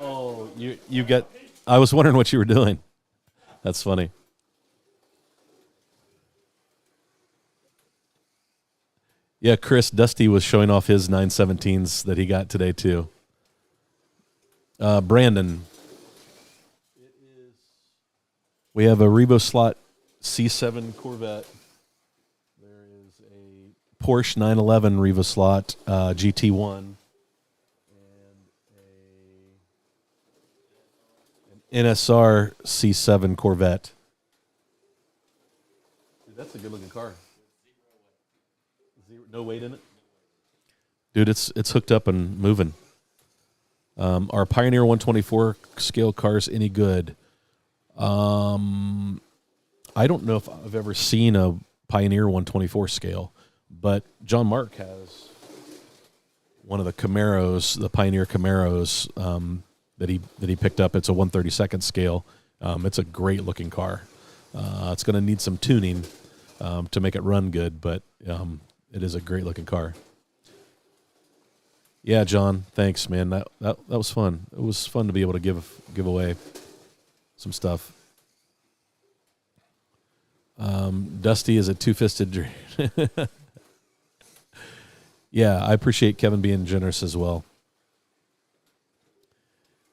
Oh, you got. I was wondering what you were doing. That's funny. Yeah, Chris, Dusty was showing off his 917s that he got today too. Brandon, we have a Revoslot C7 Corvette. There is a Porsche 911 Revoslot GT1 and an NSR C7 Corvette. Dude, that's a good-looking car. No weight in it, dude. It's hooked up and moving. Are Pioneer 124 scale cars any good? I don't know if I've ever seen a Pioneer 124 scale, but John Mark has one of the Camaros, the Pioneer Camaros that he picked up. It's a 1/32 scale. It's a great looking car. It's going to need some tuning to make it run good, but it is a great looking car. Yeah, John, thanks, man. That was fun. It was fun to be able to give away some stuff. Dusty is a two-fisted dream. Yeah, I appreciate Kevin being generous as well.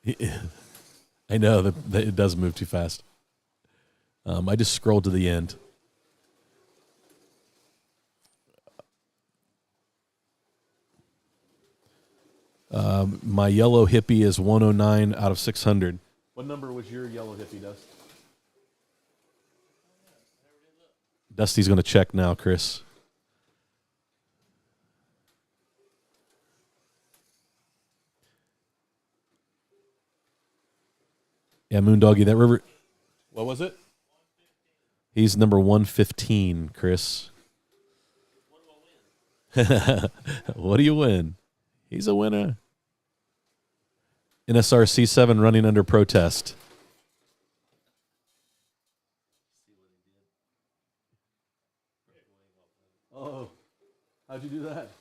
I know that it does move too fast. I just scrolled to the end. My yellow hippie is 109 out of 600. What number was your yellow hippie, Dust? Dusty's going to check now, Chris. Yeah, Moondoggy, that river. What was it? He's number 115, Chris. What do you win? He's a winner. NSR C7 running under protest. Oh, how'd you do that?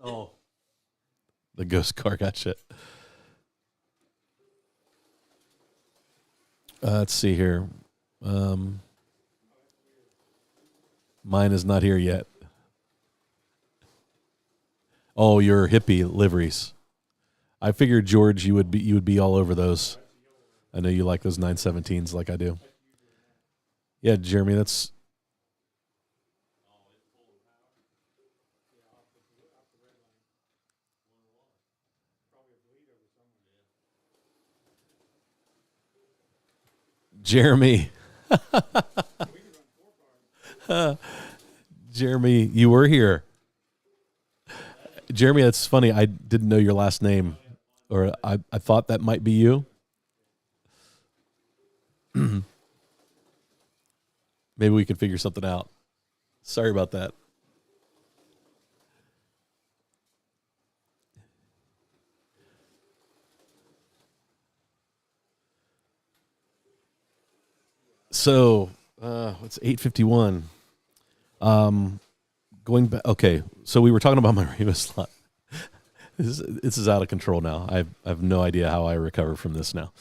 Oh, the ghost car got shit. Let's see here. Mine is not here yet. Oh, your hippie liveries. I figured, George, you would be all over those. I know you like those 917s like I do. Yeah, Jeremy, that's. Jeremy. Jeremy, you were here. Jeremy, that's funny. I didn't know your last name, or I thought that might be you. Maybe we can figure something out. Sorry about that. So, it's 8:51. Going back. Okay, so we were talking about my Revoslot. This is out of control now. I have no idea how I recover from this now.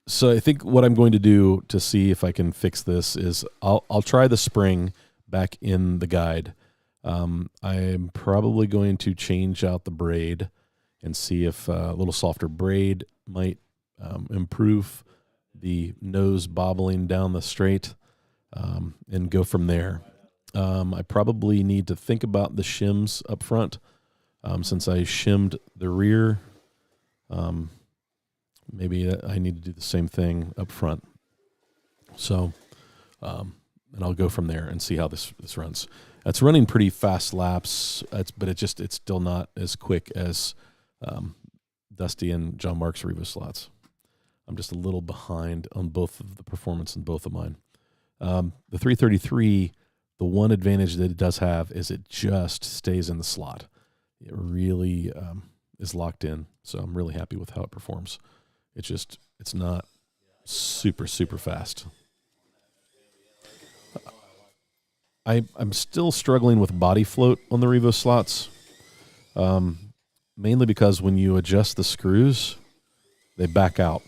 So I think what I'm going to do to see if I can fix this is I'll try the spring back in the guide. I'm probably going to change out the braid and see if a little softer braid might improve the nose bobbling down the straight, and go from there. I probably need to think about the shims up front, since I shimmed the rear. Maybe I need to do the same thing up front. So, and I'll go from there and see how this runs. It's running pretty fast laps, but it's still not as quick as Dusty and John Mark's Revoslots. I'm just a little behind on both of the performance in both of mine. The 333, the one advantage that it does have is it just stays in the slot. It really is locked in, so I'm really happy with how it performs. It's not super, super fast. I'm still struggling with body float on the Revoslots, mainly because when you adjust the screws, they back out.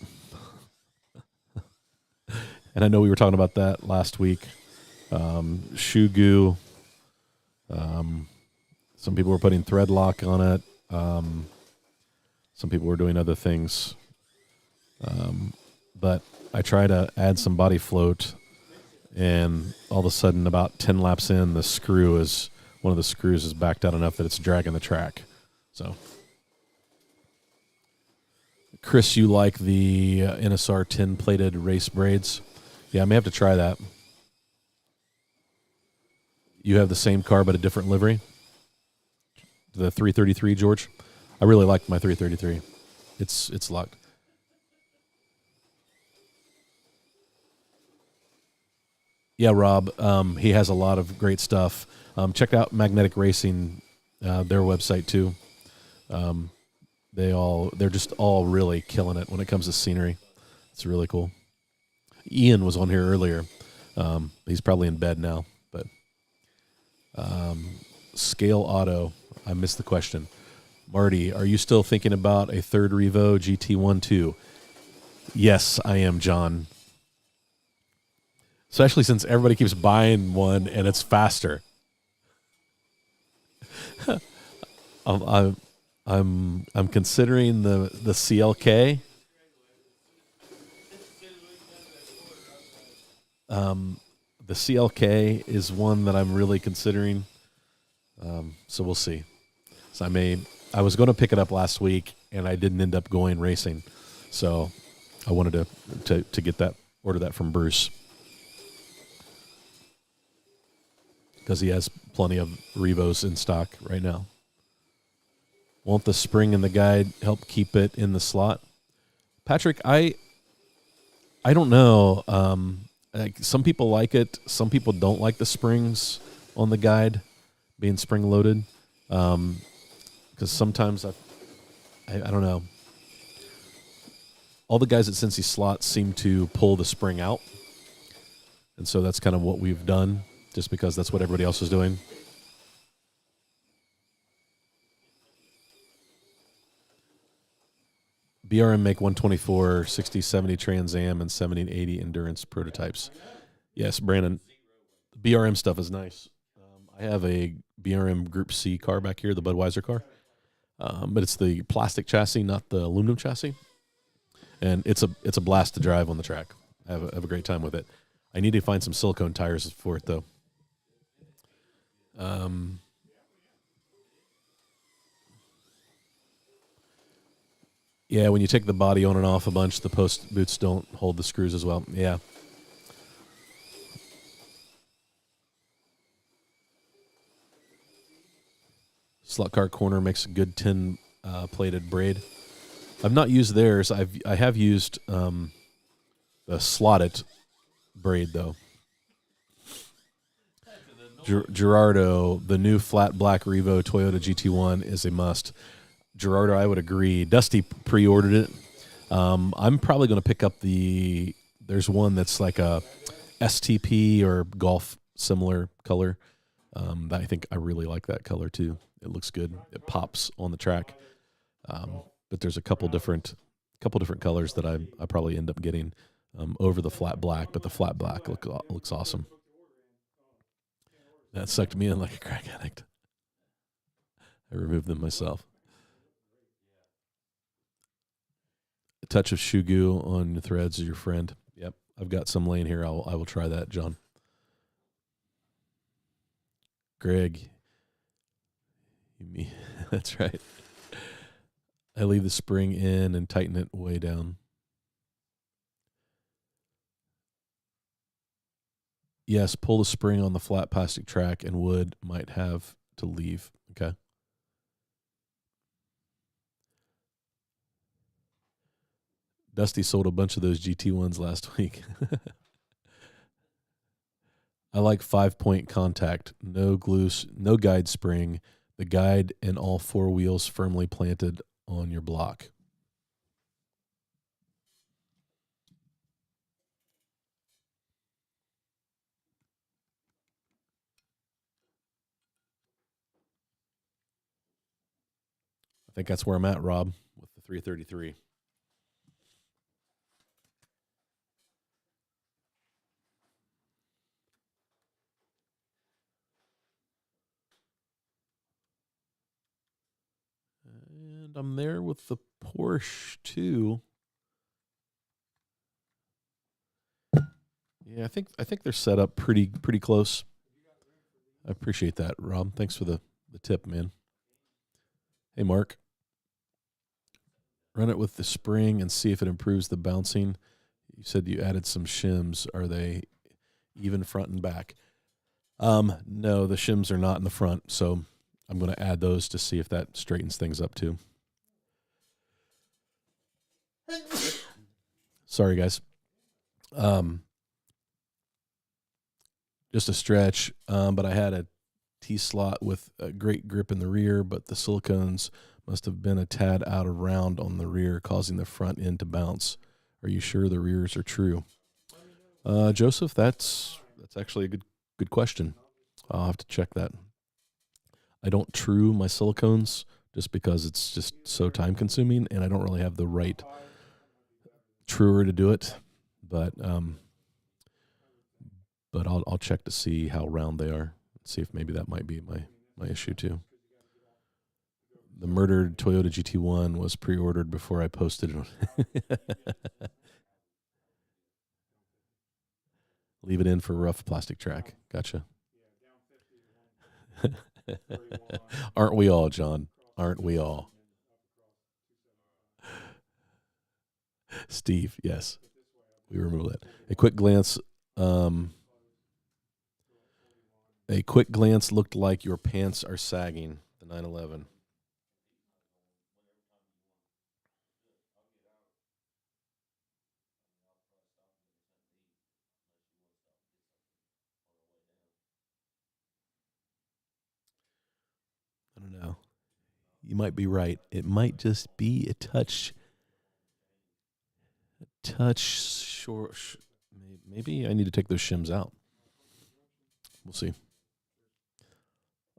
And I know we were talking about that last week. Shoe goo. Some people were putting thread lock on it. Some people were doing other things. But I try to add some body float, and all of a sudden, about 10 laps in, one of the screws is backed out enough that it's dragging the track. So, Chris, you like the NSR 10-plated race braids? Yeah, I may have to try that. You have the same car but a different livery? The 333, George? I really like my 333. It's locked. Yeah, Rob. He has a lot of great stuff. Check out Magnetic Racing, their website too. They're just all really killing it when it comes to scenery. It's really cool. Ian was on here earlier. He's probably in bed now, but Scale Auto. I missed the question. Marty, are you still thinking about a third Revo GT12? Yes, I am, John. Especially since everybody keeps buying one and it's faster. I'm considering the CLK. The CLK is one that I'm really considering. So we'll see. So I was going to pick it up last week, and I didn't end up going racing. So I wanted to get that, order that from Bruce, because he has plenty of Revos in stock right now. Won't the spring in the guide help keep it in the slot? Patrick, I don't know. Some people like it. Some people don't like the springs on the guide being spring loaded. Because sometimes I don't know. All the guys at Cincy Slots seem to pull the spring out. And so that's kind of what we've done, just because that's what everybody else is doing. BRM make 124, 60, 70 Trans Am, and 70 and 80 endurance prototypes. Yes, Brandon, the BRM stuff is nice. I have a BRM Group C car back here, the Budweiser car. But it's the plastic chassis, not the aluminum chassis. And it's a blast to drive on the track. I have a great time with it. I need to find some silicone tires for it, though. Yeah, when you take the body on and off a bunch, the post boots don't hold the screws as well. Yeah. Slot Car Corner makes a good tin plated braid. I've not used theirs. I have used the slotted braid, though. Gerardo, the new flat black Revo Toyota GT1 is a must. Gerardo, I would agree. Dusty pre-ordered it. I'm probably going to pick up there's one that's like a STP or golf similar color. I think I really like that color too. It looks good. It pops on the track. But there's a couple different colors that I probably end up getting over the flat black. But the flat black looks awesome. That sucked me in like a crack addict. I removed them myself. A touch of shoe goo on the threads is your friend. Yep, I've got some laying here. I will try that, John. Greg, that's right. I leave the spring in and tighten it way down. Yes, pull the spring on the flat plastic track, and wood might have to leave. Okay. Dusty sold a bunch of those GT1s last week. I like 5-point contact, no glue, no guide spring, the guide and all four wheels firmly planted on your block. I think that's where I'm at, Rob, with the 333. And I'm there with the Porsche too. Yeah, I think they're set up pretty close. I appreciate that, Rob. Thanks for the tip, man. Hey, Mark. Run it with the spring and see if it improves the bouncing. You said you added some shims. Are they even front and back? No, the shims are not in the front, so I'm going to add those to see if that straightens things up too. Sorry, guys. Just a stretch, but I had a T-slot with a great grip in the rear, but the silicones must have been a tad out of round on the rear, causing the front end to bounce. Are you sure the rears are true? Joseph, that's actually a good question. I'll have to check that. I don't true my silicones just because it's just so time consuming, and I don't really have the right truer to do it. But I'll check to see how round they are. See if maybe that might be my issue too. The murdered Toyota GT1 was pre-ordered before I posted it. Leave it in for rough plastic track. Gotcha. Aren't we all, John? Aren't we all? Steve, yes. We remove that. A quick glance looked like your pants are sagging. The 911. I don't know. You might be right. It might just be a touch short. Maybe I need to take those shims out. We'll see.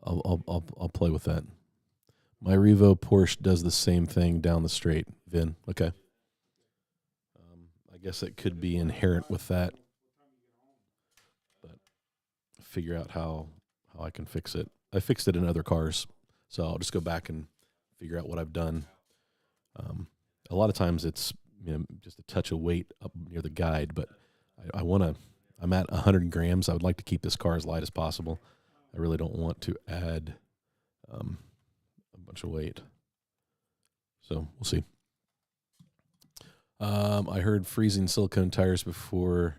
I'll play with that. My Revo Porsche does the same thing down the straight. Vin, okay. I guess it could be inherent with that, but figure out how I can fix it. I fixed it in other cars, so I'll just go back and figure out what I've done. A lot of times it's just a touch of weight up near the guide, but I'm at 100 grams. I would like to keep this car as light as possible. I really don't want to add a bunch of weight. So we'll see. I heard freezing silicone tires before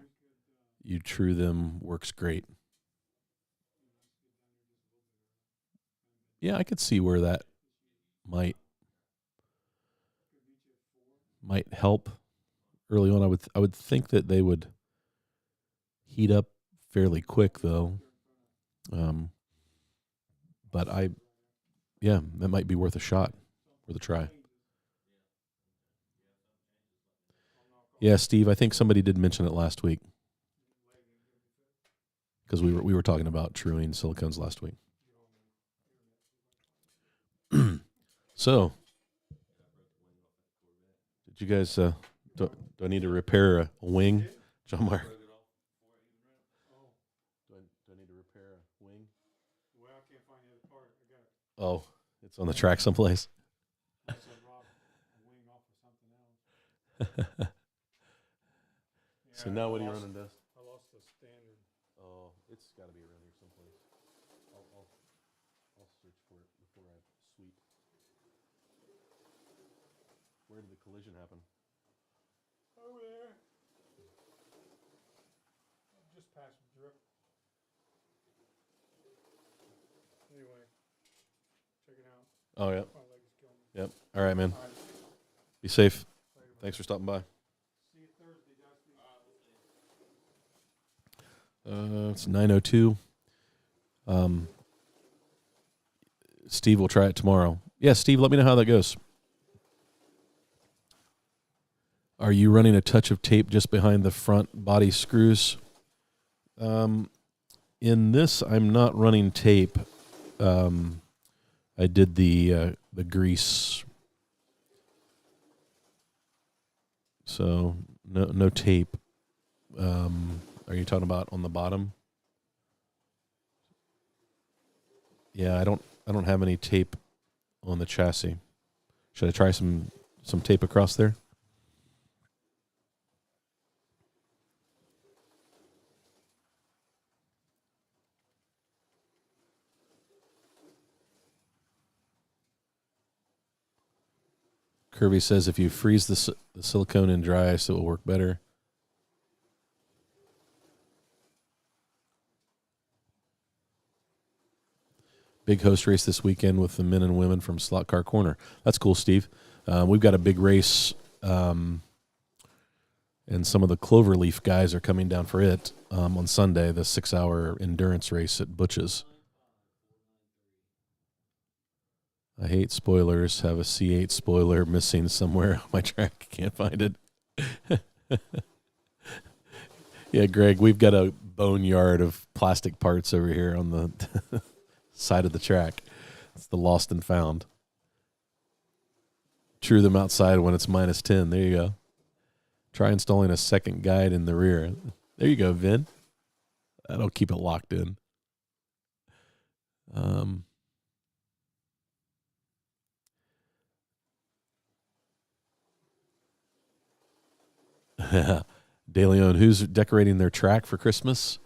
you true them works great. Yeah, I could see where that might help early on. I would think that they would heat up fairly quick though. But that might be worth a shot, worth a try. Yeah, Steve, I think somebody did mention it last week because we were talking about truing silicones last week. So, did you guys do I need to repair a wing, John Meyer? Do I need to repair a wing? Well, I can't find the other part. I got it. Oh, it's on the track someplace. I said, Rob, a wing off of something else. So now what are you running, Dust? I lost the standard. Oh, it's got to be around here someplace. I'll search for it before I sweep. Where did the collision happen? Over there. Just past drip. Anyway, check it out. Oh, yeah. My leg is killing me. Yep. All right, man. All right. Be safe. Later, Thanks for stopping by. see you Thursday, Dusty. It's 9:02. Steve will try it tomorrow. Yeah, Steve, let me know how that goes. Are you running a touch of tape just behind the front body screws? In this, I'm not running tape. I did the grease, so no tape. Are you talking about on the bottom? Yeah, I don't have any tape on the chassis. Should I try some tape across there? Kirby says if you freeze the silicone in dry ice, it will work better. Big host race this weekend with the men and women from Slot Car Corner. That's cool, Steve. We've got a big race, and some of the Cloverleaf guys are coming down for it on Sunday, the 6-hour endurance race at Butch's. I hate spoilers. Have a C8 spoiler missing somewhere on my track. Can't find it. Yeah, Greg, we've got a boneyard of plastic parts over here on the side of the track. It's the lost and found. True them outside when it's -10. There you go. Try installing a second guide in the rear. There you go, Vin. That'll keep it locked in. De Leon, who's decorating their track for Christmas?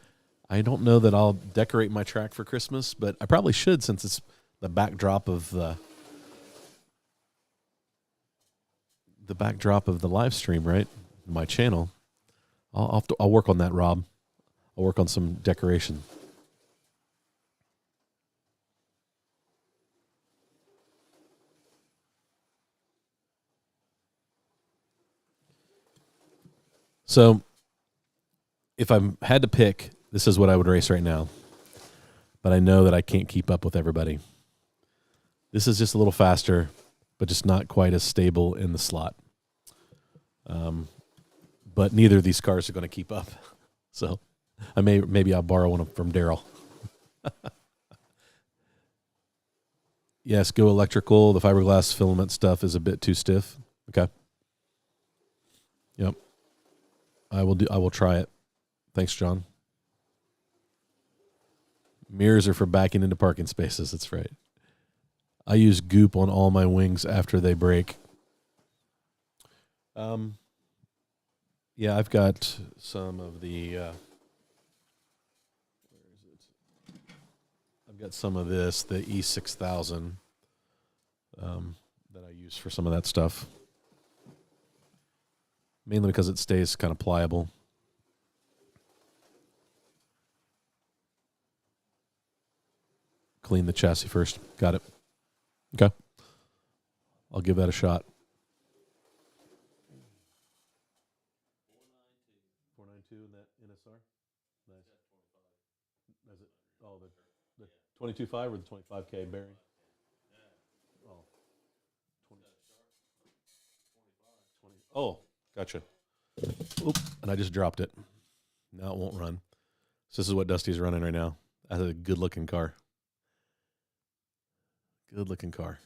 I don't know that I'll decorate my track for Christmas, but I probably should since it's the backdrop of the live stream, right? My channel. I'll work on that, Rob. I'll work on some decoration. So, if I had to pick, this is what I would race right now. But I know that I can't keep up with everybody. This is just a little faster, but just not quite as stable in the slot. But neither of these cars are going to keep up. So, maybe I'll borrow one from Daryl. Yes, go electrical. The fiberglass filament stuff is a bit too stiff. Okay. Yep. I will try it. Thanks, John. Mirrors are for backing into parking spaces. That's right. I use goop on all my wings after they break. Yeah, I've got some of the. Where is it? I've got some of this, the E6000, that I use for some of that stuff. Mainly because it stays kind of pliable. Clean the chassis first. Got it. Okay. I'll give that a shot. 492 in that NSR? Nice. Is it? Oh, the 22.5 or the 25K bearing? Oh. 20. Oh, gotcha. Oop, and I just dropped it. Now it won't run. So this is what Dusty's running right now. That's a good-looking car. Good-looking car.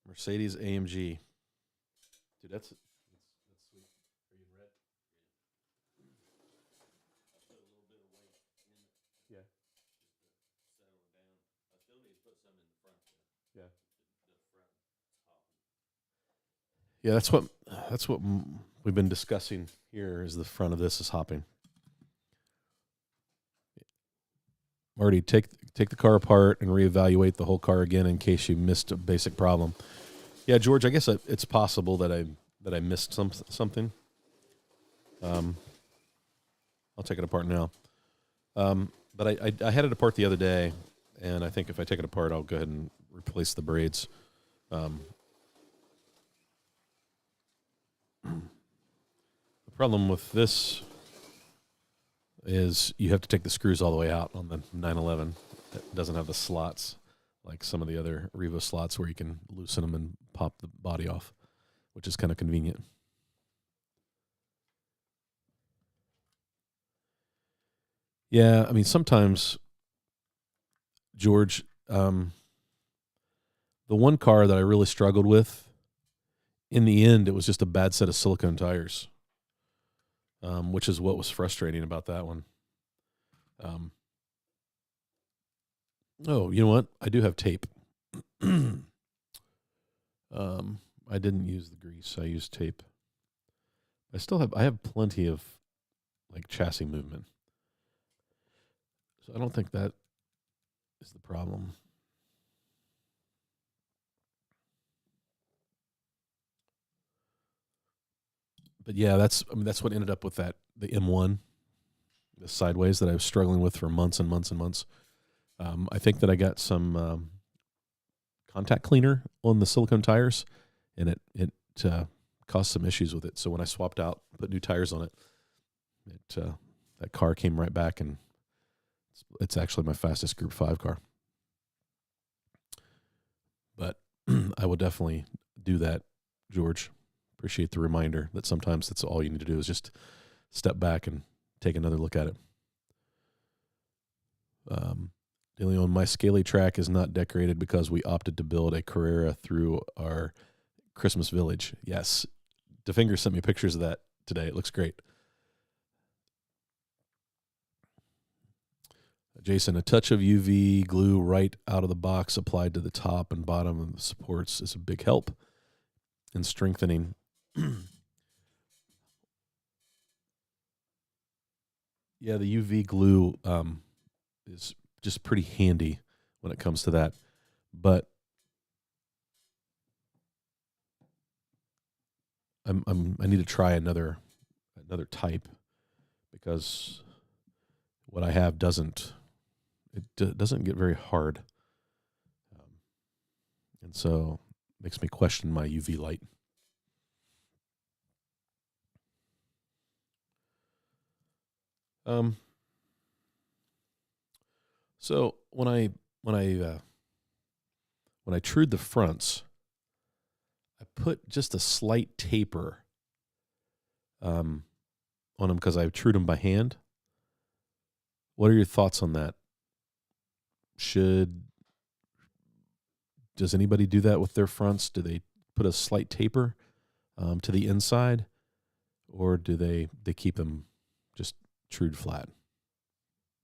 Mercedes AMG. Dude, that's sweet. Are you in red? I put a little bit of weight in it. Yeah. Just to settle it down. I still need to put some in the front. Yeah. The front hopping. Yeah, that's what we've been discussing here. Is the front of this is hopping. Marty, take the car apart and reevaluate the whole car again in case you missed a basic problem. Yeah, George, I guess it's possible that I missed something. I'll take it apart now. But I had it apart the other day, and I think if I take it apart, I'll go ahead and replace the braids. The problem with this is you have to take the screws all the way out on the 911. It doesn't have the slots like some of the other Revoslots where you can loosen them and pop the body off, which is kind of convenient. Yeah, I mean, sometimes, George, the one car that I really struggled with, in the end, it was just a bad set of silicone tires, which is what was frustrating about that one. Oh, you know what? I do have tape. I didn't use the grease. I used tape. I have plenty of like chassis movement. So I don't think that is the problem. But yeah, that's what ended up with the M1, the sideways that I was struggling with for months and months and months. I think that I got some contact cleaner on the silicone tires, and it caused some issues with it. So when I swapped out, put new tires on it, that car came right back, and it's actually my fastest Group 5 car. But I will definitely do that, George. Appreciate the reminder that sometimes that's all you need to do is just step back and take another look at it. DeLeon, my Scaly track is not decorated because we opted to build a Carrera through our Christmas village. Yes. DeFinger sent me pictures of that today. It looks great. Jason, a touch of UV glue right out of the box applied to the top and bottom of the supports is a big help in strengthening. Yeah, the UV glue is just pretty handy when it comes to that. But I need to try another type because what I have doesn't get very hard, and so makes me question my UV light. So when I trued the fronts, I put just a slight taper on them because I trued them by hand. What are your thoughts on that? Does anybody do that with their fronts? Do they put a slight taper to the inside, or do they keep them just trued flat?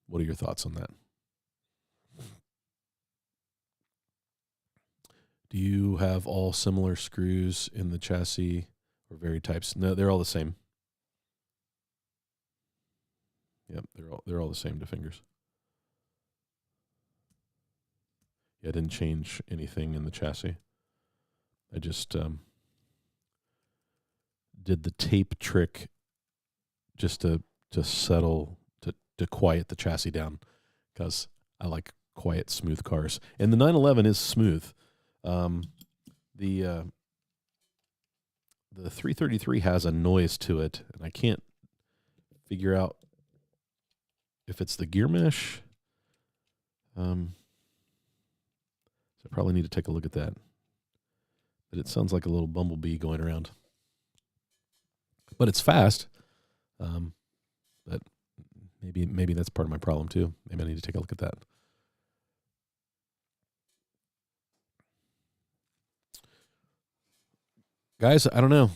What are your thoughts on that? Do you have all similar screws in the chassis or varied types? No, they're all the same. Yep, they're all the same to fingers. Yeah, I didn't change anything in the chassis. I just did the tape trick just to settle, to quiet the chassis down, because I like quiet, smooth cars. And the 911 is smooth. The 333 has a noise to it, and I can't figure out if it's the gear mesh. So I probably need to take a look at that. But it sounds like a little bumblebee going around. But it's fast. But maybe that's part of my problem too. Maybe I need to take a look at that. Guys, I don't know.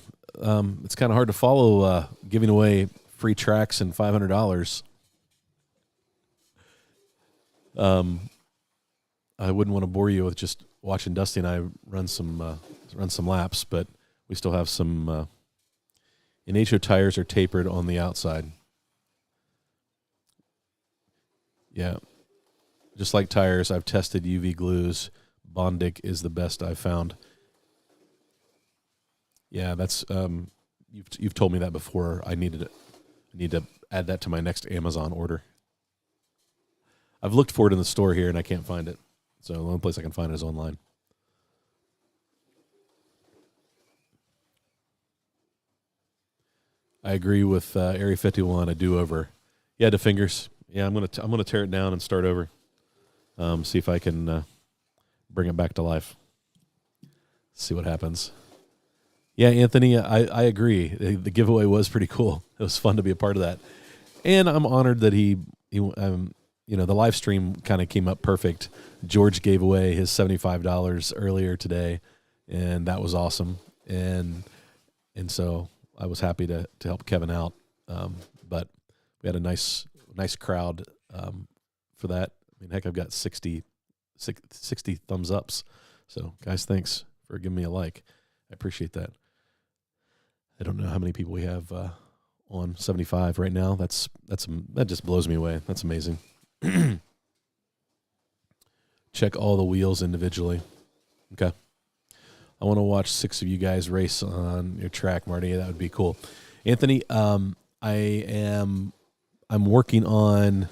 It's kind of hard to follow giving away free tracks and $500. I wouldn't want to bore you with just watching Dusty and I run some laps, but we still have some Inacho tires are tapered on the outside. Yeah. Just like tires, I've tested UV glues. Bondic is the best I've found. Yeah, that's you've told me that before. I need to add that to my next Amazon order. I've looked for it in the store here and I can't find it. So the only place I can find it is online. I agree with Area 51, a do-over. Yeah, to fingers. Yeah, I'm gonna tear it down and start over. See if I can bring it back to life. See what happens. Yeah, Anthony, I agree. The giveaway was pretty cool. It was fun to be a part of that, and I'm honored that he the live stream kind of came up perfect. George gave away his $75 earlier today, and that was awesome. And so I was happy to help Kevin out. But we had a nice crowd for that. I mean, heck, I've got 60 thumbs ups. So guys, thanks for giving me a like. I appreciate that. I don't know how many people we have on 75 right now. That just blows me away. That's amazing. Check all the wheels individually. Okay. I want to watch 6 of you guys race on your track, Marty. That would be cool. Anthony, I'm working on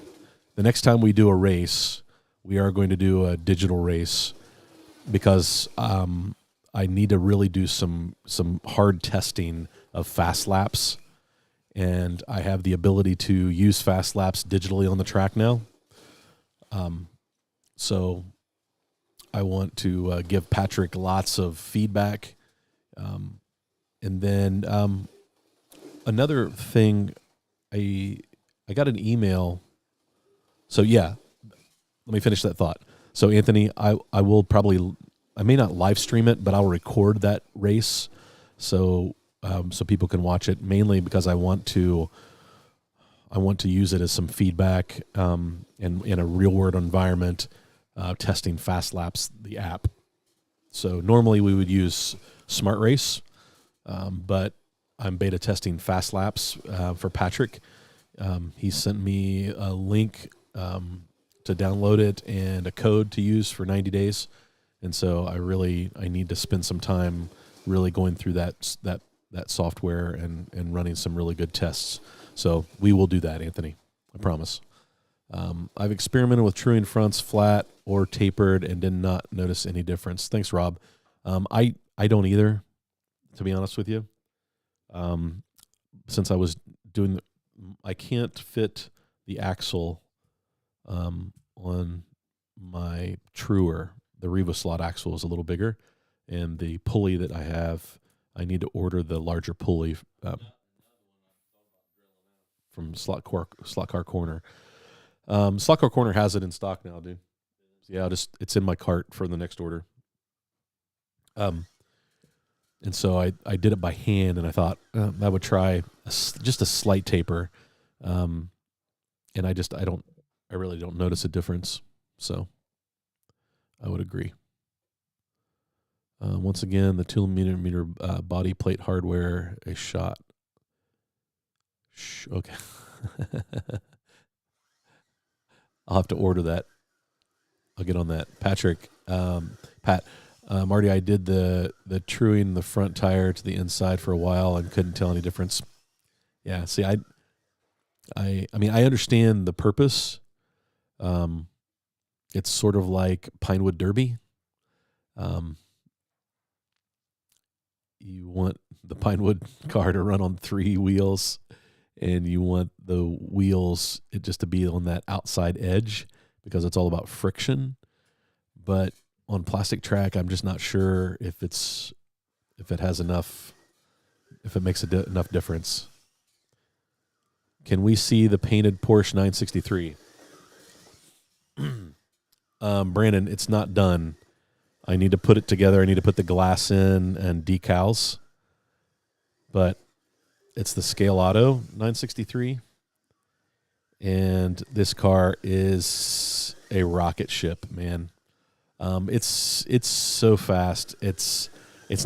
the next time we do a race, we are going to do a digital race because I need to really do some hard testing of fast laps, and I have the ability to use fast laps digitally on the track now. So I want to give Patrick lots of feedback. And then another thing, I got an email. So yeah, let me finish that thought. So Anthony, I may not live stream it, but I'll record that race so people can watch it, mainly because I want to use it as some feedback in a real world environment, testing Fast Laps, the app. So normally we would use Smart Race, but I'm beta testing Fast Laps for Patrick He sent me a link to download it and a code to use for 90 days. And so I need to spend some time really going through that software and running some really good tests. So we will do that, Anthony. I promise. I've experimented with truing fronts flat or tapered and did not notice any difference. Thanks, Rob. I don't either, to be honest with you. Since I was doing, I can't fit the axle on my truer. The Revoslot axle is a little bigger, and the pulley that I have, I need to order the larger pulley from Slot Car Corner. Slot Car Corner has it in stock now, dude. Yeah, it's in my cart for the next order. And so I did it by hand, and I thought I would try just a slight taper, and I really don't notice a difference. So I would agree. Once again, the 2mm body plate hardware, a shot. Okay. I'll have to order that. I'll get on that. Patrick, Pat, Marty, I did the truing the front tire to the inside for a while and couldn't tell any difference. Yeah, see, I mean, I understand the purpose. It's sort of like Pinewood Derby. You want the Pinewood car to run on 3 wheels, and you want the wheels just to be on that outside edge because it's all about friction. But on plastic track, I'm just not sure if it has enough, if it makes enough difference. Can we see the painted Porsche 963? Brandon, it's not done. I need to put it together. I need to put the glass in and decals. But it's the Scale Auto 963. And this car is a rocket ship, man. It's so fast. It's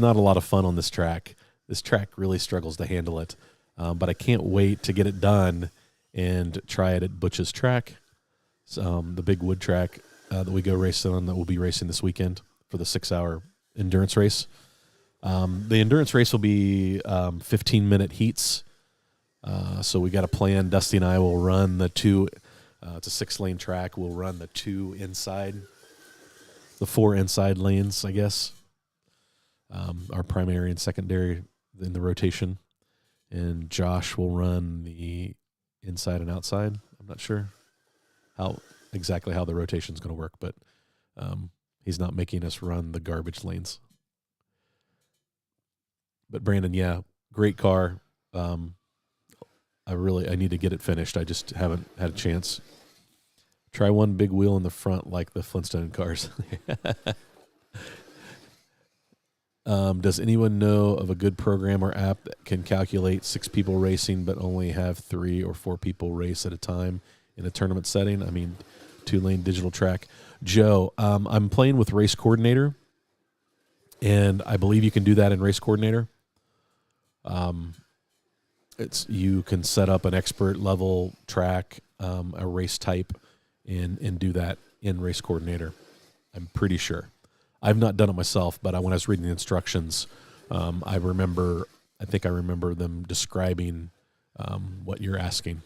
not a lot of fun on this track. This track really struggles to handle it. But I can't wait to get it done and try it at Butch's track, the big wood track that we go racing on, that we'll be racing this weekend for the 6-hour endurance race. The endurance race will be 15-minute heats. So we got a plan. Dusty and I will run the 2. It's a 6-lane track. We'll run the 2 inside, the 4 inside lanes, I guess. Our primary and secondary in the rotation. And Josh will run the inside and outside. I'm not sure exactly how the rotation is going to work, but he's not making us run the garbage lanes. But Brandon, yeah, great car. I need to get it finished. I just haven't had a chance. Try one big wheel in the front like the Flintstone cars. Does anyone know of a good program or app that can calculate 6 people racing but only have 3 or 4 people race at a time in a tournament setting? I mean, 2-lane digital track. Joe, I'm playing with Race Coordinator, and I believe you can do that in Race Coordinator. You can set up an expert level track, a race type, and do that in Race Coordinator. I'm pretty sure. I've not done it myself, but when I was reading the instructions, I think I remember them describing what you're asking.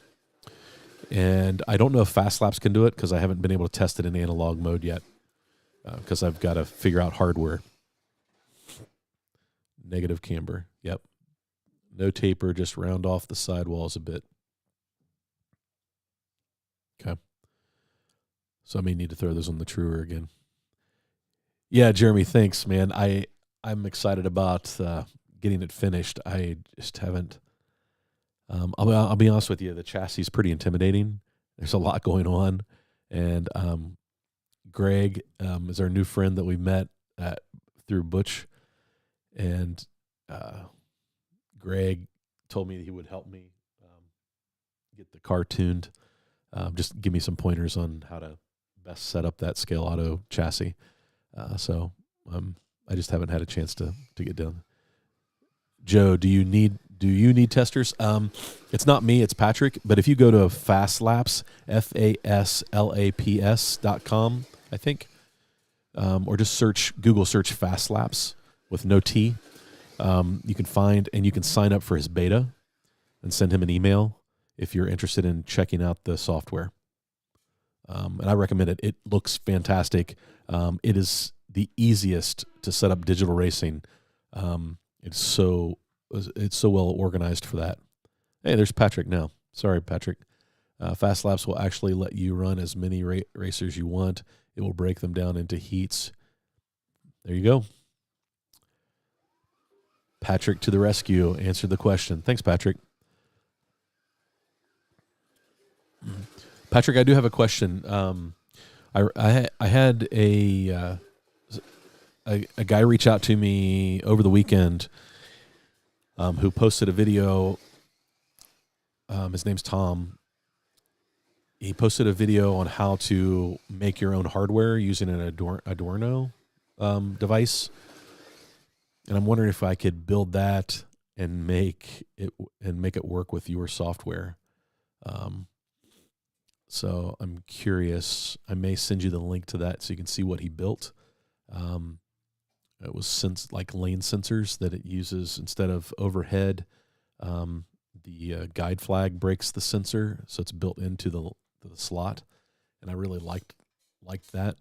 And I don't know if Fast Laps can do it because I haven't been able to test it in analog mode yet because I've got to figure out hardware. Negative camber. Yep. No taper, just round off the sidewalls a bit. Okay. So I may need to throw those on the truer again. Yeah, Jeremy, thanks, man. I'm excited about getting it finished. I just haven't. I'll be honest with you. The chassis is pretty intimidating. There's a lot going on, and Greg is our new friend that we met through Butch, and Greg told me that he would help me get the car tuned. Just give me some pointers on how to best set up that Scale Auto chassis. So I just haven't had a chance to get done. Joe, do you need do you need testers? It's not me, it's Patrick. But if you go to Fastlapse, FASLAPS.com, I think, or just Google search Fastlapse with no T, you can find and you can sign up for his beta and send him an email if you're interested in checking out the software. And I recommend it. It looks fantastic. It is the easiest to set up digital racing. It's so well organized for that. Hey, there's Patrick now. Sorry, Patrick. Fastlapse will actually let you run as many racers you want. It will break them down into heats. There you go. Patrick to the rescue. Answered the question. Thanks, Patrick. Patrick, I do have a question. I had a guy reach out to me over the weekend who posted a video. His name's Tom. He posted a video on how to make your own hardware using an Arduino device, and I'm wondering if I could build that and make it work with your software. So I'm curious. I may send you the link to that so you can see what he built. It was like lane sensors that it uses instead of overhead. The guide flag breaks the sensor, so it's built into the slot, and I really liked that.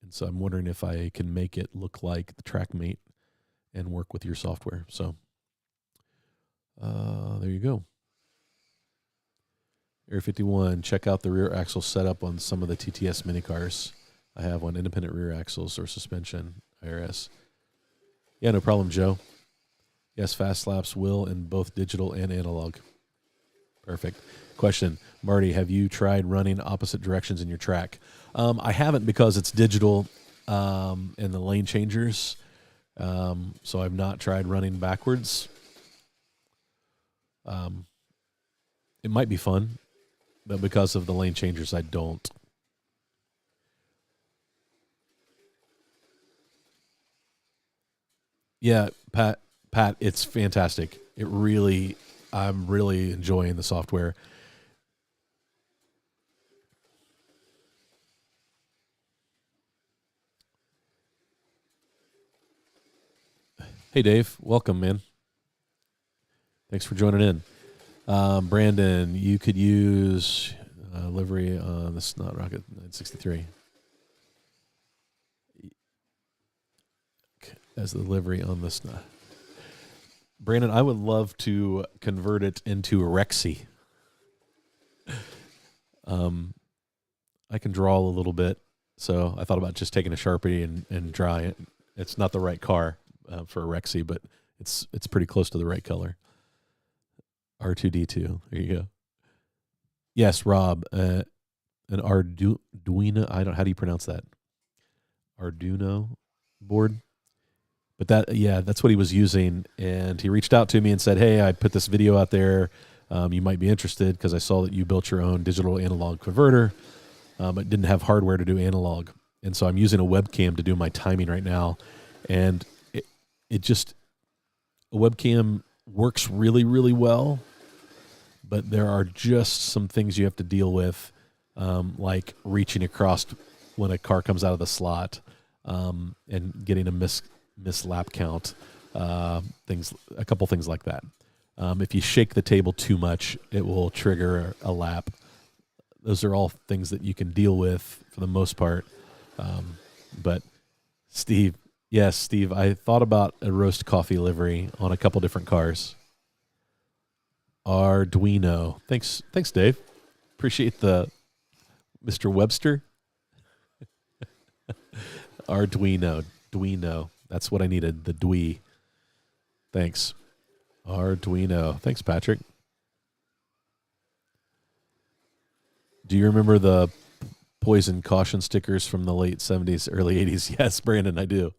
And so I'm wondering if I can make it look like the TrackMate and work with your software. So there you go. Area 51, check out the rear axle setup on some of the TTS mini cars. I have one, independent rear axles or suspension, IRS. Yeah, no problem, Joe. Yes, Fastlapse will in both digital and analog. Perfect. Question, Marty, have you tried running opposite directions in your track? I haven't because it's digital and the lane changers. So I've not tried running backwards. It might be fun, but because of the lane changers, I don't. Yeah, Pat, it's fantastic. I'm really enjoying the software. Hey, Dave. Welcome, man. Thanks for joining in. Brandon, you could use livery on the Snot Rocket 963 as the livery on the Snot. Brandon, I would love to convert it into a Rexy. I can draw a little bit, so I thought about just taking a Sharpie and drawing it. It's not the right car for a Rexy, but it's pretty close to the right color. R2D2. There you go. Yes, Rob. An Arduino. How do you pronounce that? Arduino board. But that's what he was using. And he reached out to me and said, hey, I put this video out there. You might be interested because I saw that you built your own digital analog converter, but didn't have hardware to do analog. And so I'm using a webcam to do my timing right now. And a webcam works really, really well, but there are just some things you have to deal with, like reaching across when a car comes out of the slot, and getting a miss lap count, a couple things like that. If you shake the table too much, it will trigger a lap. Those are all things that you can deal with for the most part. But Steve, I thought about a Rost coffee livery on a couple different cars. Arduino. Thanks, Dave. Appreciate the Mr. Webster. Arduino. That's what I needed, the Dwee. Thanks. Arduino. Thanks, Patrick. Do you remember the poison caution stickers from the late 70s, early 80s? Yes, Brandon, I do.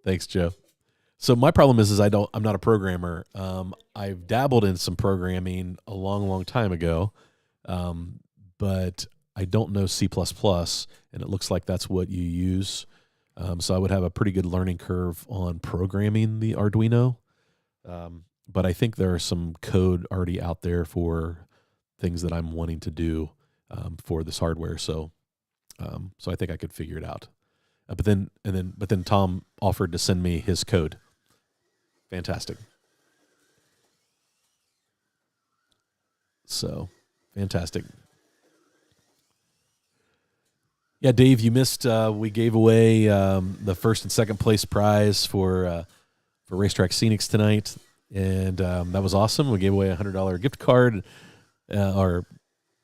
Thanks, Joe. So my problem is I'm not a programmer. I've dabbled in some programming a long, long time ago, but I don't know C++, and it looks like that's what you use So I would have a pretty good learning curve on programming the Arduino. But I think there are some code already out there for things that I'm wanting to do for this hardware. So I think I could figure it out. But then Tom offered to send me his code. Fantastic. So fantastic. Yeah, Dave, you missed. We gave away the first and second place prize for Racetrack Scenics tonight, and that was awesome. We gave away a $100 gift card, or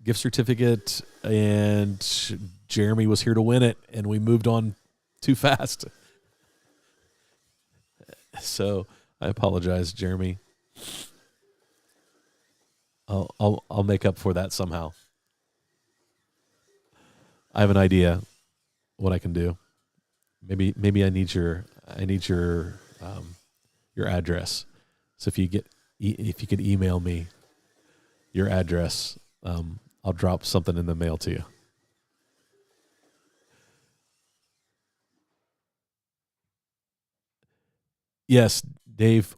gift certificate, and Jeremy was here to win it, and we moved on too fast. So I apologize, Jeremy. I'll make up for that somehow. I have an idea what I can do. Maybe I need your address. So if you could email me your address, I'll drop something in the mail to you. Yes, Dave,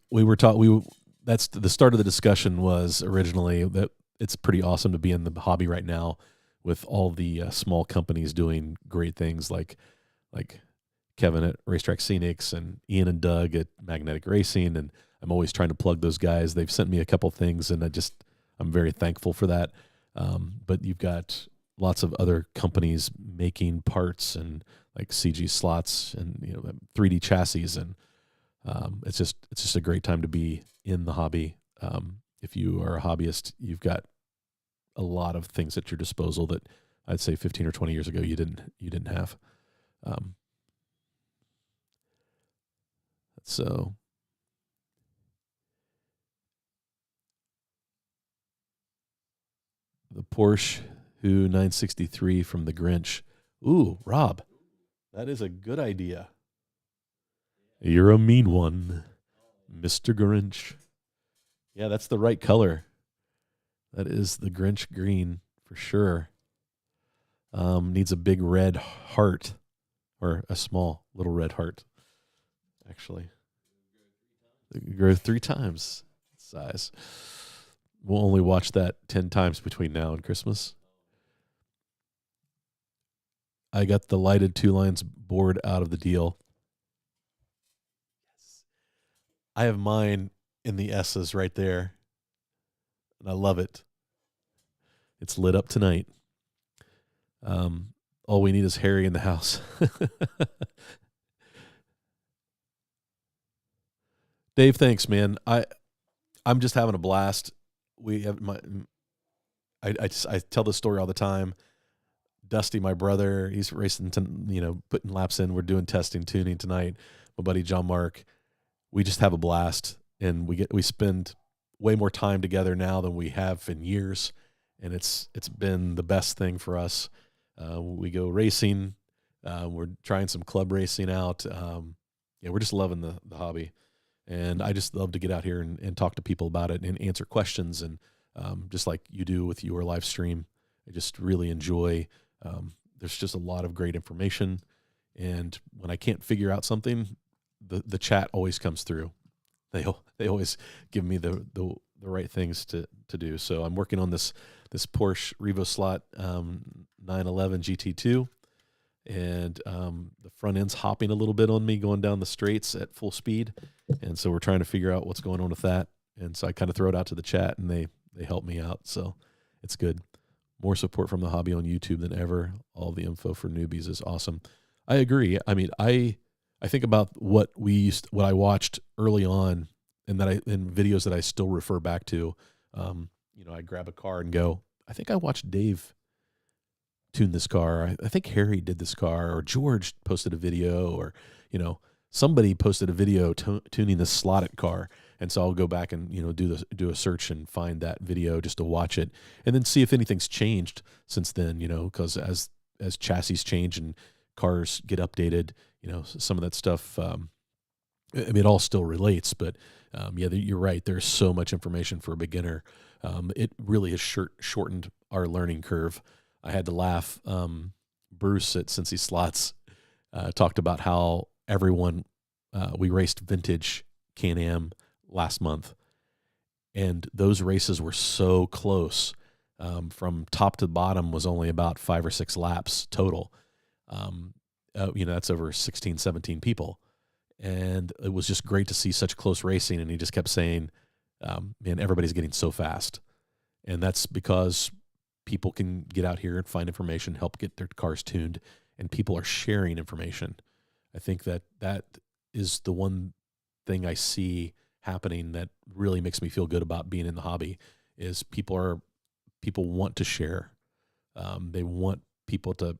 that's the start of the discussion was originally that it's pretty awesome to be in the hobby right now with all the small companies doing great things like Kevin at Racetrack Scenics and Ian and Doug at Magnetic Racing. And I'm always trying to plug those guys. They've sent me a couple things, and I'm very thankful for that. But you've got lots of other companies making parts and like CG slots and 3D chassis, and it's just a great time to be in the hobby. If you are a hobbyist, you've got a lot of things at your disposal that I'd say 15 or 20 years ago you didn't have. So the Porsche Who 963 from the Grinch. Ooh, Rob, that is a good idea. You're a mean one, Mr. Grinch. Yeah, that's the right color. That is the Grinch green for sure. Needs a big red heart, or a small little red heart, actually. Grow 3 times size. We'll only watch that 10 times between now and Christmas. I got the lighted 2 lines board out of the deal. I have mine in the S's right there, and I love it. It's lit up tonight. All we need is Harry in the house. Dave, thanks, man. I'm just having a blast. We have I tell this story all the time. Dusty, my brother, he's racing, putting laps in. We're doing testing, tuning tonight. My buddy John Mark. We just have a blast, and we spend way more time together now than we have in years, and it's been the best thing for us. We go racing. We're trying some club racing out. We're just loving the hobby, and I just love to get out here and talk to people about it and answer questions, and just like you do with your live stream. I just really enjoy. There's just a lot of great information, and when I can't figure out something, the chat always comes through. They always give me the right things to do. So I'm working on this Porsche Revoslot 911 GT2, and the front end's hopping a little bit on me going down the straights at full speed, and so we're trying to figure out what's going on with that. And so I kind of throw it out to the chat, and they help me out. So it's good. More support from the hobby on YouTube than ever. All the info for newbies is awesome. I agree. I mean, I think about what I watched early on, and in videos that I still refer back to. I grab a car and go, I think I watched Dave tune this car. I think Harry did this car, or George posted a video, or somebody posted a video tuning this slotted car. And so I'll go back and do a search and find that video just to watch it, and then see if anything's changed since then. Because as chassis change and cars get updated, some of that stuff. It all still relates, but you're right. There's so much information for a beginner. It really has shortened our learning curve. I had to laugh. Bruce at Cincy Slots talked about how everyone, we raced vintage Can-Am last month, and those races were so close. From top to bottom was only about 5 or 6 laps total. That's over 16, 17 people. And it was just great to see such close racing. And he just kept saying, man, everybody's getting so fast. And that's because people can get out here and find information, help get their cars tuned, and people are sharing information. I think that is the one thing I see happening that really makes me feel good about being in the hobby is people want to share. They want people to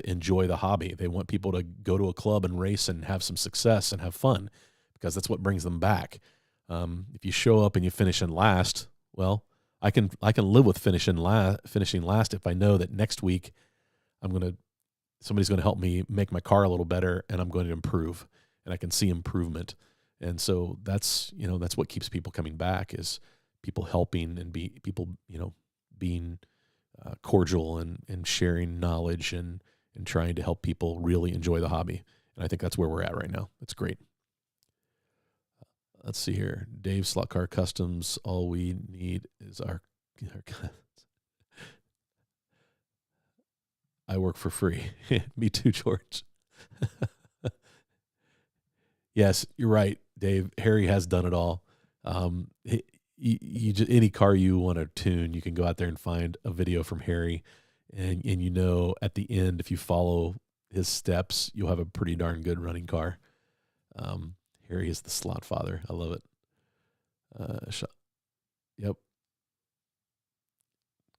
enjoy the hobby. They want people to go to a club and race and have some success and have fun, because that's what brings them back. If you show up and you finish in last, well, I can live with finishing last if I know that next week somebody's going to help me make my car a little better, and I'm going to improve, and I can see improvement. And so that's what keeps people coming back, is people helping and being cordial and sharing knowledge and trying to help people really enjoy the hobby. And I think that's where we're at right now. It's great. Let's see here. Dave, Slot Car Customs, all we need is our I work for free. Me too, George. Yes, you're right, Dave. Harry has done it all. You just, any car you want to tune, you can go out there and find a video from Harry, and at the end, if you follow his steps, you'll have a pretty darn good running car. Harry is the slot father. I love it. Yep.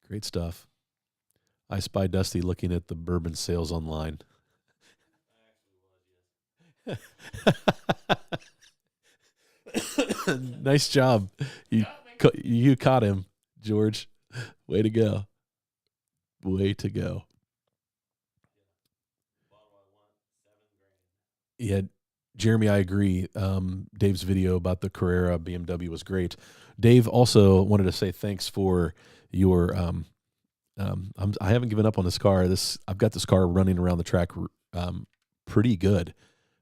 Great stuff. I spy Dusty looking at the bourbon sales online. Nice job. You caught him, George. Way to go. Way to go. Yeah, Jeremy, I agree. Dave's video about the Carrera BMW was great. Dave also wanted to say thanks for your. I haven't given up on this car. I've got this car running around the track pretty good.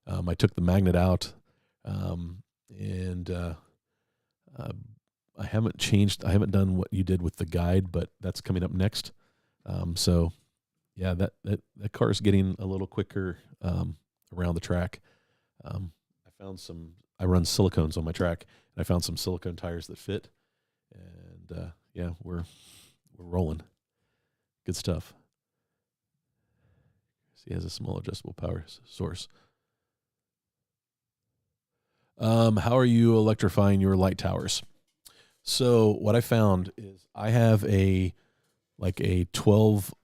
I took the magnet out, and I haven't done what you did with the guide, but that's coming up next. So yeah, that car is getting a little quicker around the track. I run silicones on my track, and I found some silicone tires that fit, and yeah, we're rolling. Good stuff. He has a small adjustable power source. How are you electrifying your light towers? So what I found is I have a 12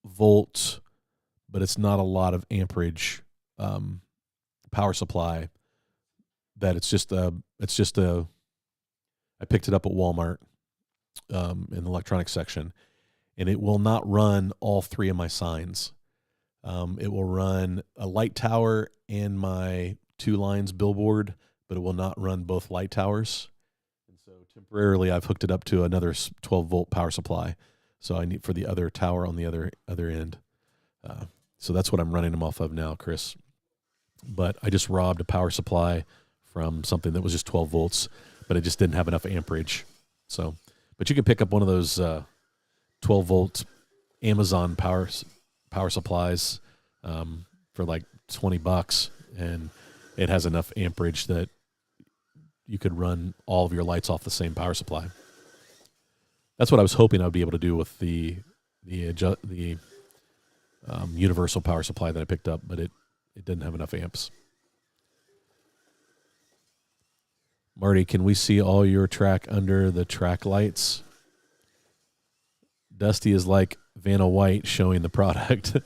volt, but it's not a lot of amperage power supply. That it's just I picked it up at Walmart in the electronics section, and it will not run all 3 of my signs. It will run a light tower and my 2 lines billboard, but it will not run both light towers. And so temporarily I've hooked it up to another 12 volt power supply. So I need for the other tower on the other end. So that's what I'm running them off of now, Chris. But I just robbed a power supply from something that was just 12 volts, but it just didn't have enough amperage. So, but you can pick up one of those 12 volt Amazon power supplies for like $20, and it has enough amperage that you could run all of your lights off the same power supply. That's what I was hoping I would be able to do with the universal power supply that I picked up, but it didn't have enough amps. Marty, can we see all your track under the track lights? Dusty is like Vanna White showing the product.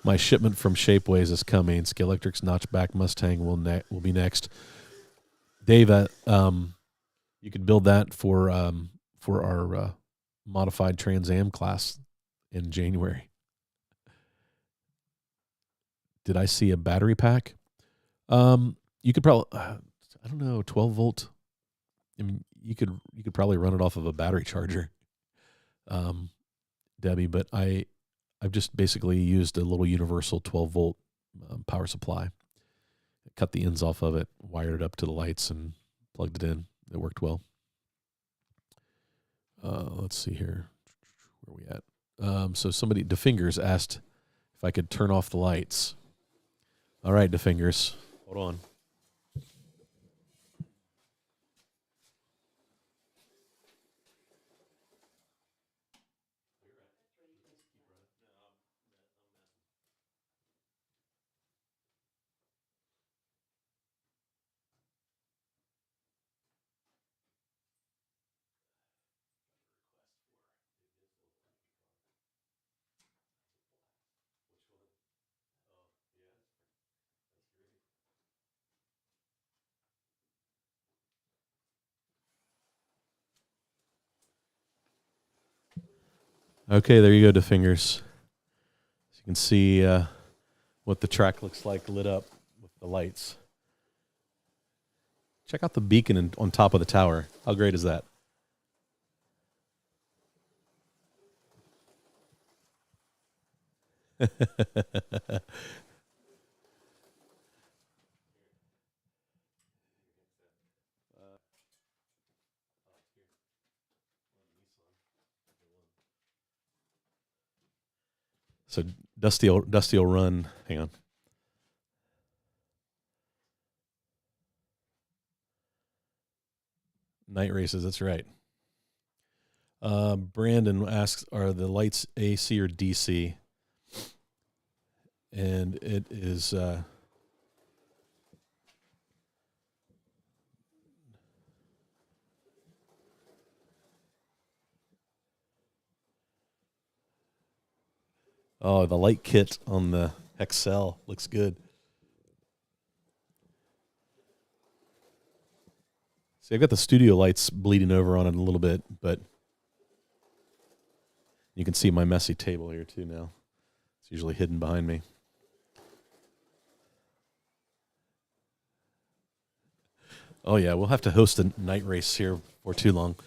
My shipment from Shapeways is coming. Scalextric's notchback Mustang will be next. Dave, you could build that for our modified Trans Am class in January. Did I see a battery pack? You could probably, I don't know, 12 volt. I mean, you could probably run it off of a battery charger, Debbie. But I've just basically used a little universal 12 volt power supply. Cut the ends off of it, wired it up to the lights, and plugged it in. It worked well. Let's see here. Where are we at? So somebody, DeFingers, asked if I could turn off the lights. All right, DeFingers. Hold on. Okay, there you go, DeFingers. So you can see what the track looks like lit up with the lights. Check out the beacon on top of the tower. How great is that? So Dusty will run. Hang on. Night races. That's right. Brandon asks, "Are the lights AC or DC?" And it is. Oh, the light kit on the Excel looks good. See, I've got the studio lights bleeding over on it a little bit, but you can see my messy table here too now. It's usually hidden behind me. Oh, yeah, we'll have to host a night race here for too long.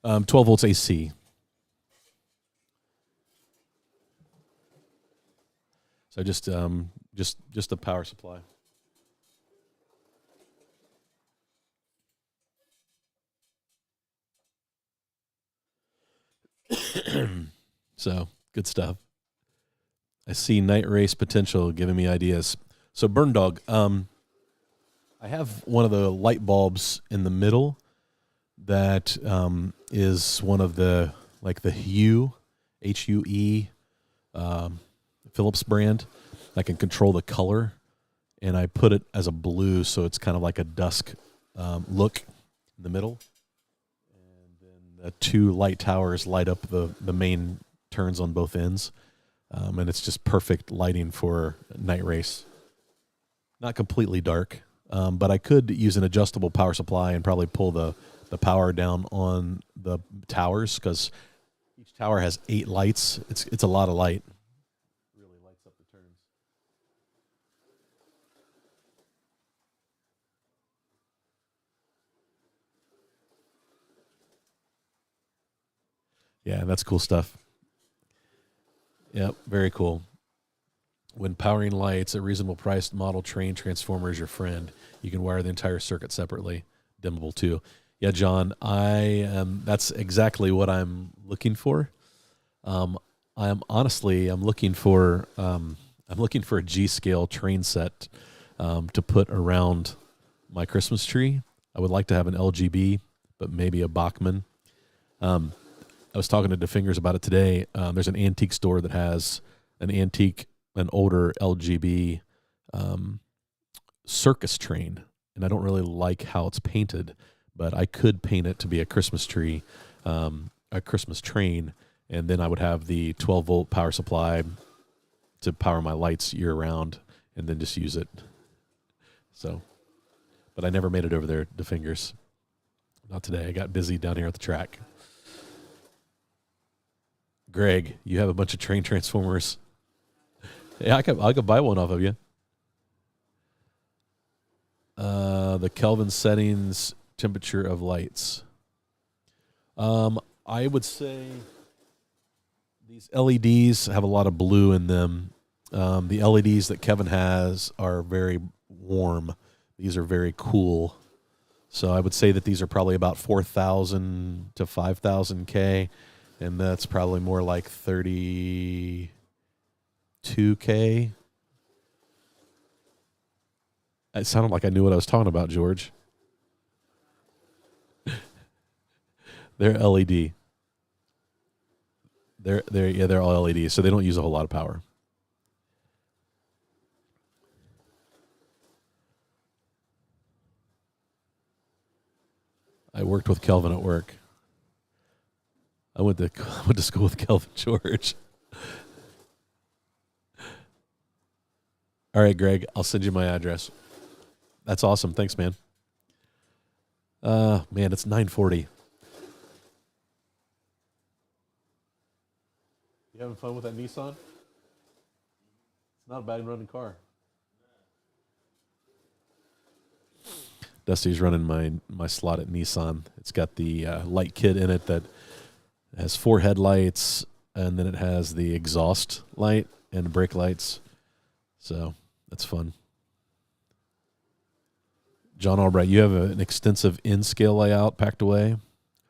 12 volts AC. So just the power supply. So good stuff. I see night race potential giving me ideas. So Burn Dog, I have one of the light bulbs in the middle that is one of the, like the Hue, Hue, Philips brand. I can control the color, and I put it as a blue, so it's kind of like a dusk look in the middle. And then the two light towers light up the main turns on both ends, and it's just perfect lighting for night race. Not completely dark, but I could use an adjustable power supply and probably pull the power down on the towers, because each tower has 8 lights. It's a lot of light. Really lights up the turns. Yeah, that's cool stuff. Yep, very cool. When powering lights, a reasonable priced model train transformer is your friend. You can wire the entire circuit separately, dimmable too. Yeah, John, that's exactly what I'm looking for. I'm looking for a G-scale train set to put around my Christmas tree. I would like to have an LGB, but maybe a Bachmann. I was talking to DeFingers about it today. There's an antique store that has an older LGB circus train, and I don't really like how it's painted, but I could paint it to be a Christmas tree, a Christmas train, and then I would have the 12-volt power supply to power my lights year round, and then just use it. So, but I never made it over there, DeFingers. Not today. I got busy down here at the track. Greg, you have a bunch of train transformers. Yeah, I could buy one off of you. The Kelvin settings, temperature of lights. I would say These LEDs have a lot of blue in them. The LEDs that Kevin has are very warm. These are very cool. So I would say that these are probably about 4,000 to 5,000 K, and that's probably more like 32K. It sounded like I knew what I was talking about, George. They're LED. They're all LED, so they don't use a whole lot of power. I worked with Kelvin at work. I went to school with Kelvin George. All right, Greg, I'll send you my address. That's awesome. Thanks, man. Man, it's 9:40. You having fun with that Nissan? It's not a bad running car. Dusty's running my slot at Nissan. It's got the light kit in it that has 4 headlights, and then it has the exhaust light and brake lights. So that's fun. John Albright, you have an extensive in-scale layout packed away.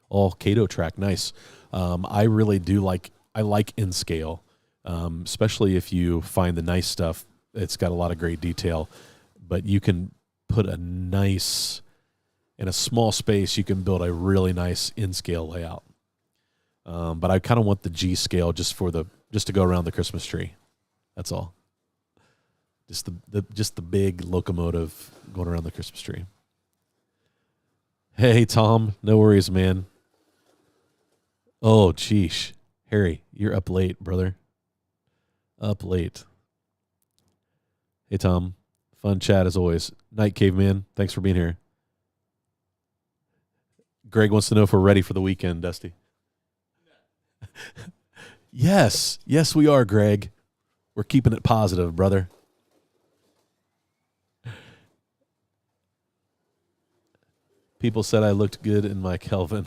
All Cato track, nice. I really do like in-scale, especially if you find the nice stuff. It's got a lot of great detail, but you can put in a small space, you can build a really nice in-scale layout. But I kind of want the G scale just to go around the Christmas tree. That's all. Just the big locomotive going around the Christmas tree. Hey, Tom, no worries, man. Oh, sheesh. Harry, you're up late, brother. Up late. Hey, Tom. Fun chat as always. Night Caveman, thanks for being here. Greg wants to know if we're ready for the weekend, Dusty. Yes, we are, Greg. We're keeping it positive, brother. People said I looked good in my Kelvin.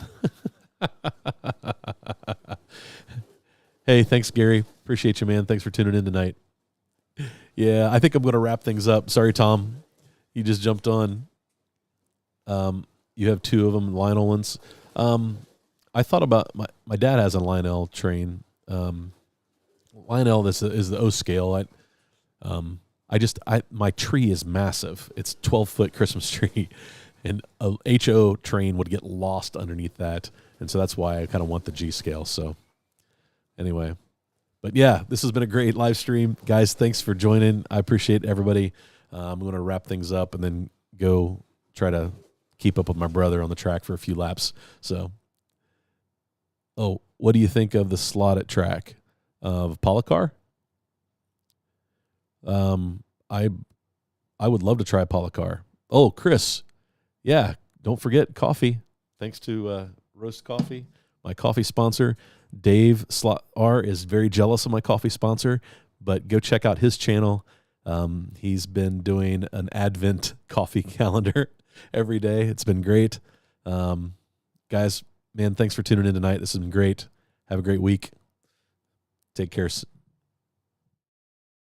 Hey, thanks, Gary. Appreciate you, man. Thanks for tuning in tonight. Yeah, I think I'm going to wrap things up. Sorry, Tom. You just jumped on. You have 2 of them, Lionel ones. I thought about my dad has a Lionel train. Lionel, this is the O scale. My tree is massive. It's 12-foot Christmas tree, and a HO train would get lost underneath that, and so that's why I kind of want the G scale. So anyway, but yeah, this has been a great live stream, guys. Thanks for joining. I appreciate everybody. I'm going to wrap things up and then go try to keep up with my brother on the track for a few laps. So, what do you think of the slotted track of Polycar? I would love to try Polycar. Oh, Chris, yeah, don't forget coffee. Thanks to Rost Coffee, my coffee sponsor. Dave Slot R is very jealous of my coffee sponsor, but go check out his channel. He's been doing an Advent coffee calendar every day. It's been great. Guys, man, thanks for tuning in tonight. This has been great. Have a great week. Take care.